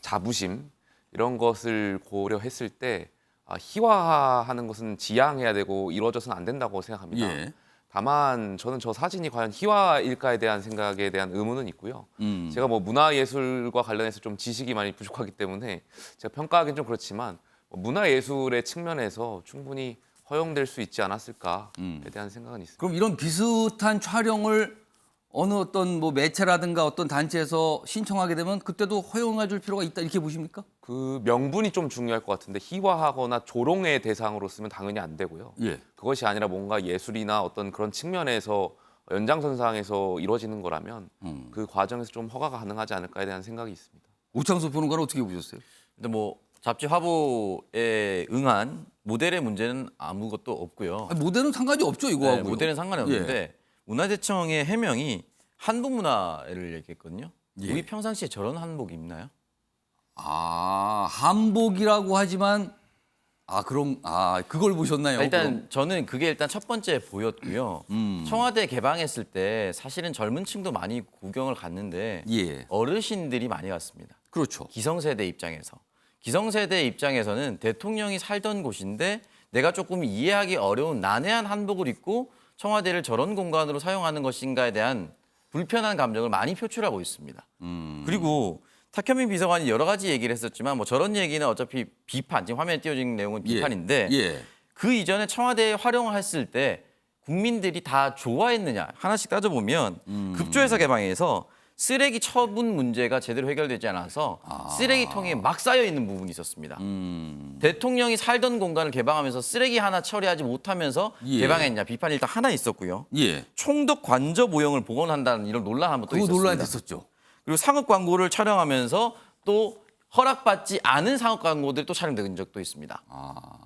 자부심 이런 것을 고려했을 때 희화화하는 것은 지양해야 되고 이루어져서는 안 된다고 생각합니다. 예. 다만 저는 저 사진이 과연 희화일까에 대한 생각에 대한 의문은 있고요. 제가 뭐 문화예술과 관련해서 좀 지식이 많이 부족하기 때문에 제가 평가하기는 좀 그렇지만 문화예술의 측면에서 충분히 허용될 수 있지 않았을까에 대한 생각은 있습니다. 그럼 이런 비슷한 촬영을 어느 어떤 뭐 매체라든가 어떤 단체에서 신청하게 되면 그때도 허용해 줄 필요가 있다 이렇게 보십니까? 그 명분이 좀 중요할 것 같은데 희화하거나 조롱의 대상으로 쓰면 당연히 안 되고요. 예. 그것이 아니라 뭔가 예술이나 어떤 그런 측면에서 연장선상에서 이루어지는 거라면 그 과정에서 좀 허가가 가능하지 않을까에 대한 생각이 있습니다. 오창석 평론가는 어떻게 보셨어요? 근데 뭐 잡지 화보에 응한 모델의 문제는 아무것도 없고요. 모델은 상관이 없죠, 이거하고. 네, 모델은 상관이 없는데 문화재청의 해명이 한복 문화를 얘기했거든요. 예. 우리 평상시에 저런 한복 입나요? 한복이라고 하지만 그럼 그걸 보셨나요? 일단 그럼? 저는 그게 일단 첫 번째 보였고요. 청와대 개방했을 때 사실은 젊은 층도 많이 구경을 갔는데 예. 어르신들이 많이 갔습니다. 그렇죠. 기성세대 입장에서. 기성세대 입장에서는 대통령이 살던 곳인데 내가 조금 이해하기 어려운 난해한 한복을 입고 청와대를 저런 공간으로 사용하는 것인가에 대한 불편한 감정을 많이 표출하고 있습니다. 그리고 탁현민 비서관이 여러 가지 얘기를 했었지만 뭐 저런 얘기는 어차피 비판, 지금 화면에 띄워진 내용은 비판인데 그 이전에 청와대에 활용했을 때 국민들이 다 좋아했느냐 하나씩 따져보면 급조해서 개방해서 쓰레기 처분 문제가 제대로 해결되지 않아서 쓰레기통에 막 쌓여 있는 부분이 있었습니다. 대통령이 살던 공간을 개방하면서 쓰레기 하나 처리하지 못하면서 개방했냐 비판이 일단 하나 있었고요. 총독 관저 모형을 복원한다는 이런 논란 한번 또 있었습니다. 논란이 됐었죠. 그리고 상업 광고를 촬영하면서 또 허락받지 않은 상업 광고들이 또 촬영된 적도 있습니다.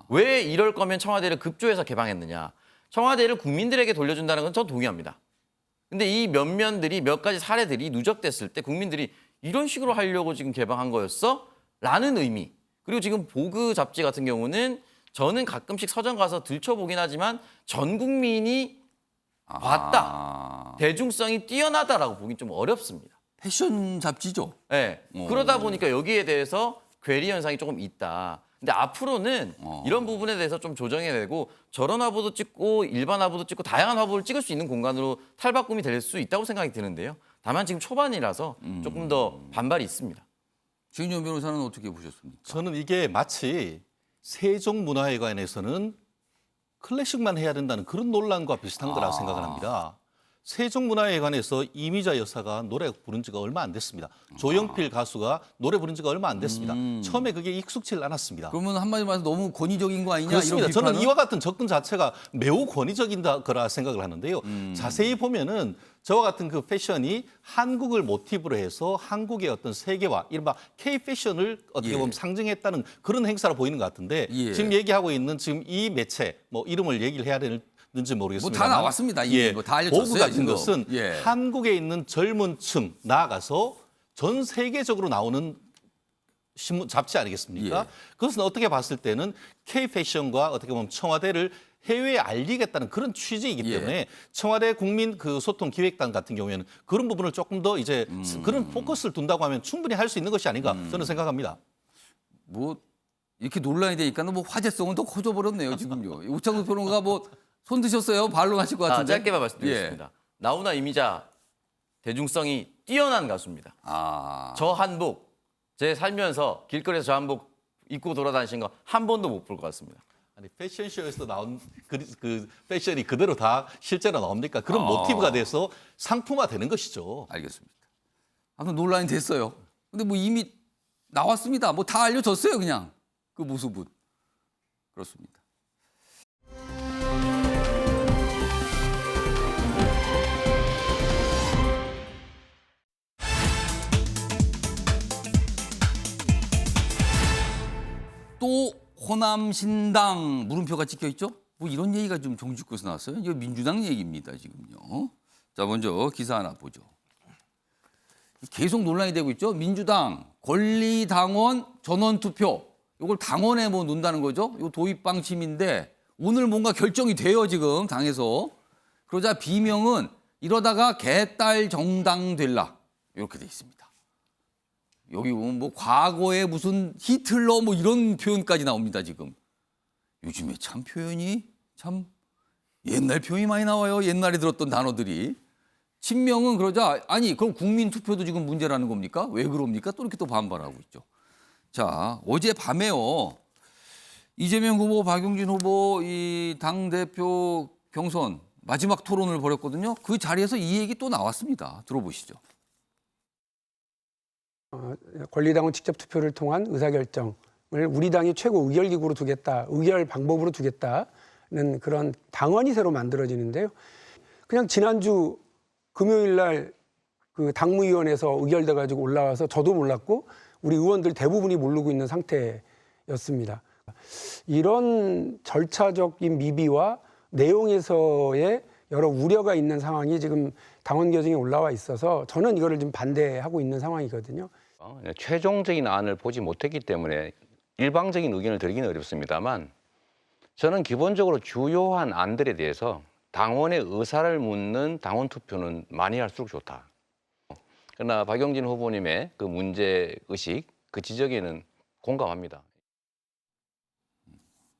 왜 이럴 거면 청와대를 급조해서 개방했느냐. 청와대를 국민들에게 돌려준다는 건 전 동의합니다. 근데 이 면면들이 몇 가지 사례들이 누적됐을 때 국민들이 이런 식으로 하려고 지금 개방한 거였어? 라는 의미. 그리고 지금 보그 잡지 같은 경우는 저는 가끔씩 서점 가서 들춰보긴 하지만 전 국민이 봤다. 대중성이 뛰어나다라고 보긴 좀 어렵습니다. 패션 잡지죠? 네. 그러다 보니까 여기에 대해서 괴리 현상이 조금 있다. 근데 앞으로는 이런 부분에 대해서 좀 조정해야 되고 저런 화보도 찍고 일반 화보도 찍고 다양한 화보를 찍을 수 있는 공간으로 탈바꿈이 될 수 있다고 생각이 드는데요. 다만 지금 초반이라서 조금 더 반발이 있습니다. 주인영 변호사는 어떻게 보셨습니까? 저는 이게 마치 세종문화회관에서는 클래식만 해야 된다는 그런 논란과 비슷한 거라고 생각을 합니다. 세종문화회관에서 이미자 여사가 노래 부른 지가 얼마 안 됐습니다. 조영필 가수가 노래 부른 지가 얼마 안 됐습니다. 처음에 그게 익숙치 않았습니다. 그러면 한마디로 말해서 너무 권위적인 거 아니냐? 그렇습니다. 이런 저는 비판은? 이와 같은 접근 자체가 매우 권위적인 거라 생각을 하는데요. 자세히 보면은 저와 같은 그 패션이 한국을 모티브로 해서 한국의 어떤 세계화, 이른바 K 패션을 어떻게 보면 상징했다는 그런 행사로 보이는 것 같은데 지금 얘기하고 있는 지금 이 매체, 뭐 이름을 얘기를 해야 되는지 모르겠습니다. 뭐 다 나왔습니다. 뭐 다 알려졌어요. 보그 같은 지금. 것은 한국에 있는 젊은 층 나아가서 전 세계적으로 나오는 신문 잡지 아니겠습니까? 그것은 어떻게 봤을 때는 K 패션과 어떻게 보면 청와대를 해외에 알리겠다는 그런 취지이기 때문에 청와대 국민 그 소통 기획단 같은 경우에는 그런 부분을 조금 더 이제 그런 포커스를 둔다고 하면 충분히 할 수 있는 것이 아닌가 저는 생각합니다. 뭐 이렇게 논란이 되니까는 뭐 화제성은 더 커져버렸네요 지금요. 오창석 평론가 뭐 손 드셨어요? 반론하실 것 같은데. 짧게만 말씀드리겠습니다. 나훈아 이미자 대중성이 뛰어난 가수입니다. 저 한복 제 살면서 길거리에서 저 한복 입고 돌아다니신 거 한 번도 못 볼 것 같습니다. 아니 패션쇼에서 나온 그 패션이 그대로 다 실제로 나옵니까? 그런 모티브가 돼서 상품화 되는 것이죠. 알겠습니다. 아무튼 논란이 됐어요. 근데 뭐 이미 나왔습니다. 뭐 다 알려졌어요 그냥 그 모습은. 그렇습니다. 또 호남신당 물음표가 찍혀 있죠? 뭐 이런 얘기가 좀 정치권에서 나왔어요. 이거 민주당 얘기입니다 지금요. 자 먼저 기사 하나 보죠. 계속 논란이 되고 있죠. 민주당 권리당원 전원투표 이걸 당원에 뭐 놓는다는 거죠. 이 도입 방침인데 오늘 뭔가 결정이 돼요 지금 당에서. 그러자 비명은 이러다가 개딸 정당 될라 이렇게 돼 있습니다. 여기 보면 뭐 과거에 무슨 히틀러 뭐 이런 표현까지 나옵니다 지금. 요즘에 참 표현이 참 옛날 표현이 많이 나와요. 옛날에 들었던 단어들이. 친명은 그러자 아니 그럼 국민 투표도 지금 문제라는 겁니까? 왜 그럽니까? 또 이렇게 또 반발하고 있죠. 자, 어제 밤에요. 이재명 후보, 박용진 후보 이 당대표 경선 마지막 토론을 벌였거든요. 그 자리에서 이 얘기 또 나왔습니다. 들어보시죠. 권리당원 직접 투표를 통한 의사결정을 우리 당이 최고 의결기구로 두겠다, 의결 방법으로 두겠다는 그런 당원이 새로 만들어지는데요. 그냥 지난주 금요일 날 그 당무위원회에서 의결돼 가지고 올라와서 저도 몰랐고 우리 의원들 대부분이 모르고 있는 상태였습니다. 이런 절차적인 미비와 내용에서의 여러 우려가 있는 상황이 지금 당원 개정에 올라와 있어서 저는 이거를 좀 반대하고 있는 상황이거든요. 최종적인 안을 보지 못했기 때문에 일방적인 의견을 드리기는 어렵습니다만 저는 기본적으로 주요한 안들에 대해서 당원의 의사를 묻는 당원 투표는 많이 할수록 좋다. 그러나 박용진 후보님의 그 문제의식, 그 지적에는 공감합니다.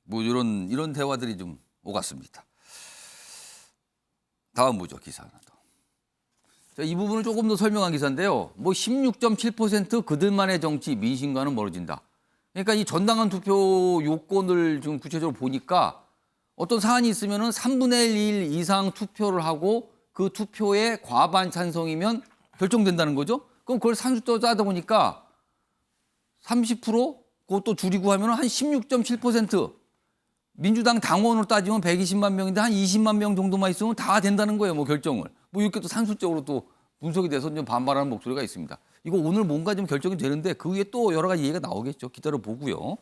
뭐 이런 대화들이 좀 오갔습니다. 다음 보죠, 기사 하나 더. 자, 이 부분을 조금 더 설명한 기사인데요. 뭐 16.7% 그들만의 정치, 민심과는 멀어진다. 그러니까 이 전당원 투표 요건을 좀 구체적으로 보니까 어떤 사안이 있으면은 3분의 1 이상 투표를 하고 그 투표에 과반 찬성이면 결정된다는 거죠. 그럼 그걸 산수도 짜다 보니까 30% 그것도 줄이고 하면 한 16.7% 민주당 당원으로 따지면 120만 명인데 한 20만 명 정도만 있으면 다 된다는 거예요. 뭐 결정을. 뭐 이렇게 또 산술적으로 또 분석이 돼서 좀 반발하는 목소리가 있습니다. 이거 오늘 뭔가 좀 결정이 되는데 그 위에 또 여러 가지 얘기가 나오겠죠. 기다려 보고요.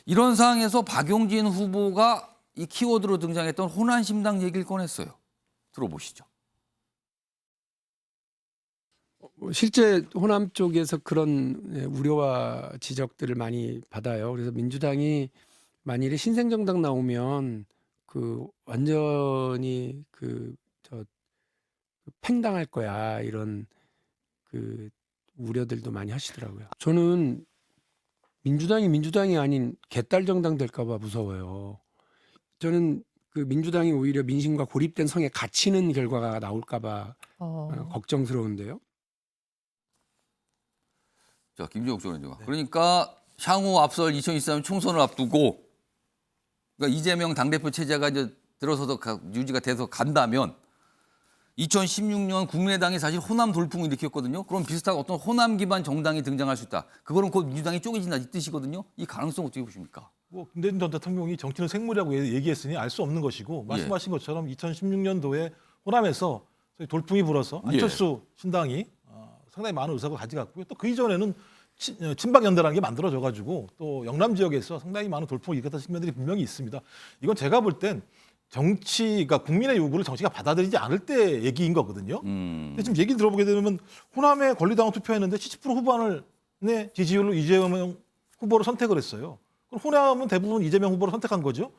이런 상황에서 박용진 후보가 이 키워드로 등장했던 호남심당 얘기를 꺼냈어요. 들어보시죠. 실제 호남 쪽에서 그런 우려와 지적들을 많이 받아요. 그래서 민주당이 만일에 신생정당 나오면 그 완전히 팽당할 거야 이런 그 우려들도 많이 하시더라고요. 저는 민주당이 아닌 개딸 정당 될까 봐 무서워요. 저는 그 민주당이 오히려 민심과 고립된 성에 갇히는 결과가 나올까 봐 걱정스러운데요. 자, 김종욱 의원님. 그러니까 향후 앞설 2023 총선을 앞두고 그러니까 이재명 당대표 체제가 이제 들어서서 유지가 돼서 간다면 2016년 국민의당이 사실 호남 돌풍을 일으켰거든요. 그럼 비슷하게 어떤 호남 기반 정당이 등장할 수 있다. 그거는 곧 민주당이 쪼개진다 이 뜻이거든요. 이 가능성 어떻게 보십니까? 뭐 김대중 전 대통령이 정치는 생물이라고 얘기했으니 알 수 없는 것이고 말씀하신 것처럼 2016년도에 호남에서 돌풍이 불어서 안철수 신당이 상당히 많은 의석을 가져갔고요. 또 그 이전에는 친박연대라는 게 만들어져 가지고 또 영남 지역에서 상당히 많은 돌풍을 일으켰던 측면들이 분명히 있습니다. 이건 제가 볼 땐 정치가 국민의 요구를 정치가 받아들이지 않을 때 얘기인 거거든요. 근데 지금 얘기 들어보게 되면 호남에 권리당원 투표했는데 70% 후반의 지지율로 이재명 후보를 선택을 했어요. 그럼 호남은 대부분 이재명 후보를 선택한 거죠.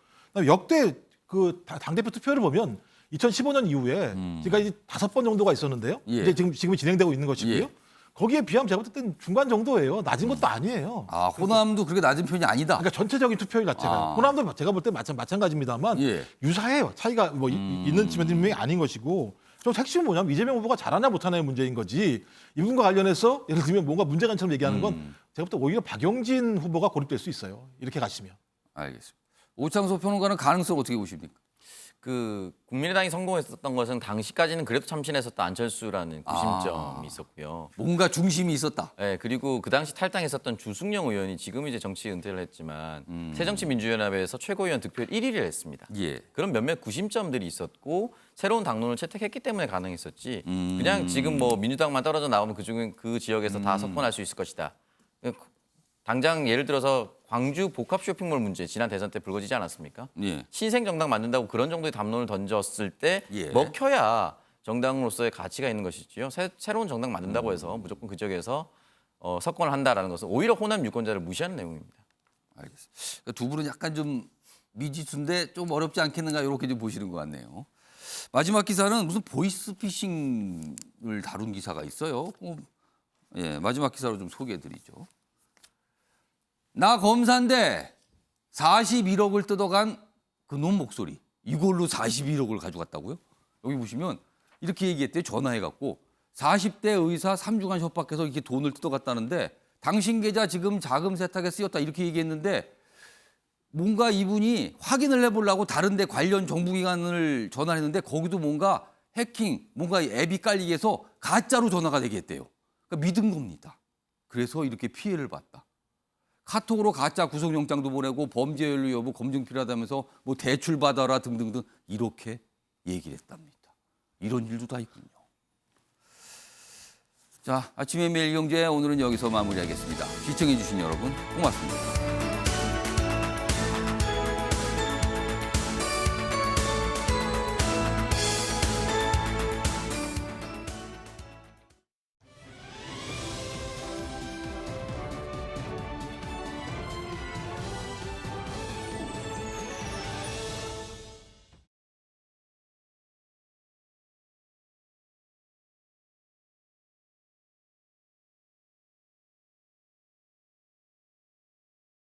역대 그 당대표 투표를 보면 2015년 이후에 제가 이제 5번 정도가 있었는데요. 이제 지금 진행되고 있는 것이고요. 거기에 비하면 제가 볼 때는 중간 정도예요. 낮은 것도 아니에요. 아, 호남도 그렇게 낮은 편이 아니다. 그러니까 전체적인 투표율 자체가 호남도 제가 볼 때 마찬가지입니다만 유사해요. 차이가 뭐 있는 측면들이 분명히 아닌 것이고 좀 핵심은 뭐냐면 이재명 후보가 잘하냐 못하냐의 문제인 거지 이분과 관련해서 예를 들면 뭔가 문제가 처럼 얘기하는 건 제가 볼 때 오히려 박용진 후보가 고립될 수 있어요. 이렇게 가시면. 알겠습니다. 오창석 평론가는 가능성 어떻게 보십니까? 그 국민의당이 성공했었던 것은 당시까지는 그래도 참신했었다 안철수라는 구심점이 있었고요. 뭔가 중심이 있었다. 네, 그리고 그 당시 탈당했었던 주승용 의원이 지금 이제 정치 은퇴를 했지만 새정치민주연합에서 최고위원 득표율 1위를 했습니다. 그런 몇몇 구심점들이 있었고 새로운 당론을 채택했기 때문에 가능했었지. 그냥 지금 뭐 민주당만 떨어져 나오면 그 지역에서 다 석권할 수 있을 것이다. 당장 예를 들어서 광주 복합 쇼핑몰 문제 지난 대선 때 불거지지 않았습니까? 신생 정당 만든다고 그런 정도의 담론을 던졌을 때 먹혀야 정당으로서의 가치가 있는 것이지요. 새로운 정당 만든다고 해서 무조건 그 지역에서 석권을 한다라는 것은 오히려 호남 유권자를 무시하는 내용입니다. 알겠습니다. 두 분은 약간 좀 미지수인데 좀 어렵지 않겠는가 이렇게 좀 보시는 것 같네요. 마지막 기사는 무슨 보이스피싱을 다룬 기사가 있어요. 예, 마지막 기사로 좀 소개해드리죠. 나 검사인데 41억을 뜯어간 그놈 목소리. 이걸로 41억을 가져갔다고요? 여기 보시면 이렇게 얘기했대요. 전화해갖고 40대 의사 3주간 협박해서 이렇게 돈을 뜯어갔다는데 당신 계좌 지금 자금 세탁에 쓰였다 이렇게 얘기했는데 뭔가 이분이 확인을 해보려고 다른 데 관련 정부기관을 전화했는데 거기도 뭔가 해킹, 뭔가 앱이 깔리게 해서 가짜로 전화가 되게 했대요. 그러니까 믿은 겁니다. 그래서 이렇게 피해를 봤다. 카톡으로 가짜 구속영장도 보내고 범죄 연루 여부 검증 필요하다면서 뭐 대출 받아라 등등등 이렇게 얘기를 했답니다. 이런 일도 다 있군요. 자, 아침의 매일경제 오늘은 여기서 마무리하겠습니다. 시청해 주신 여러분 고맙습니다.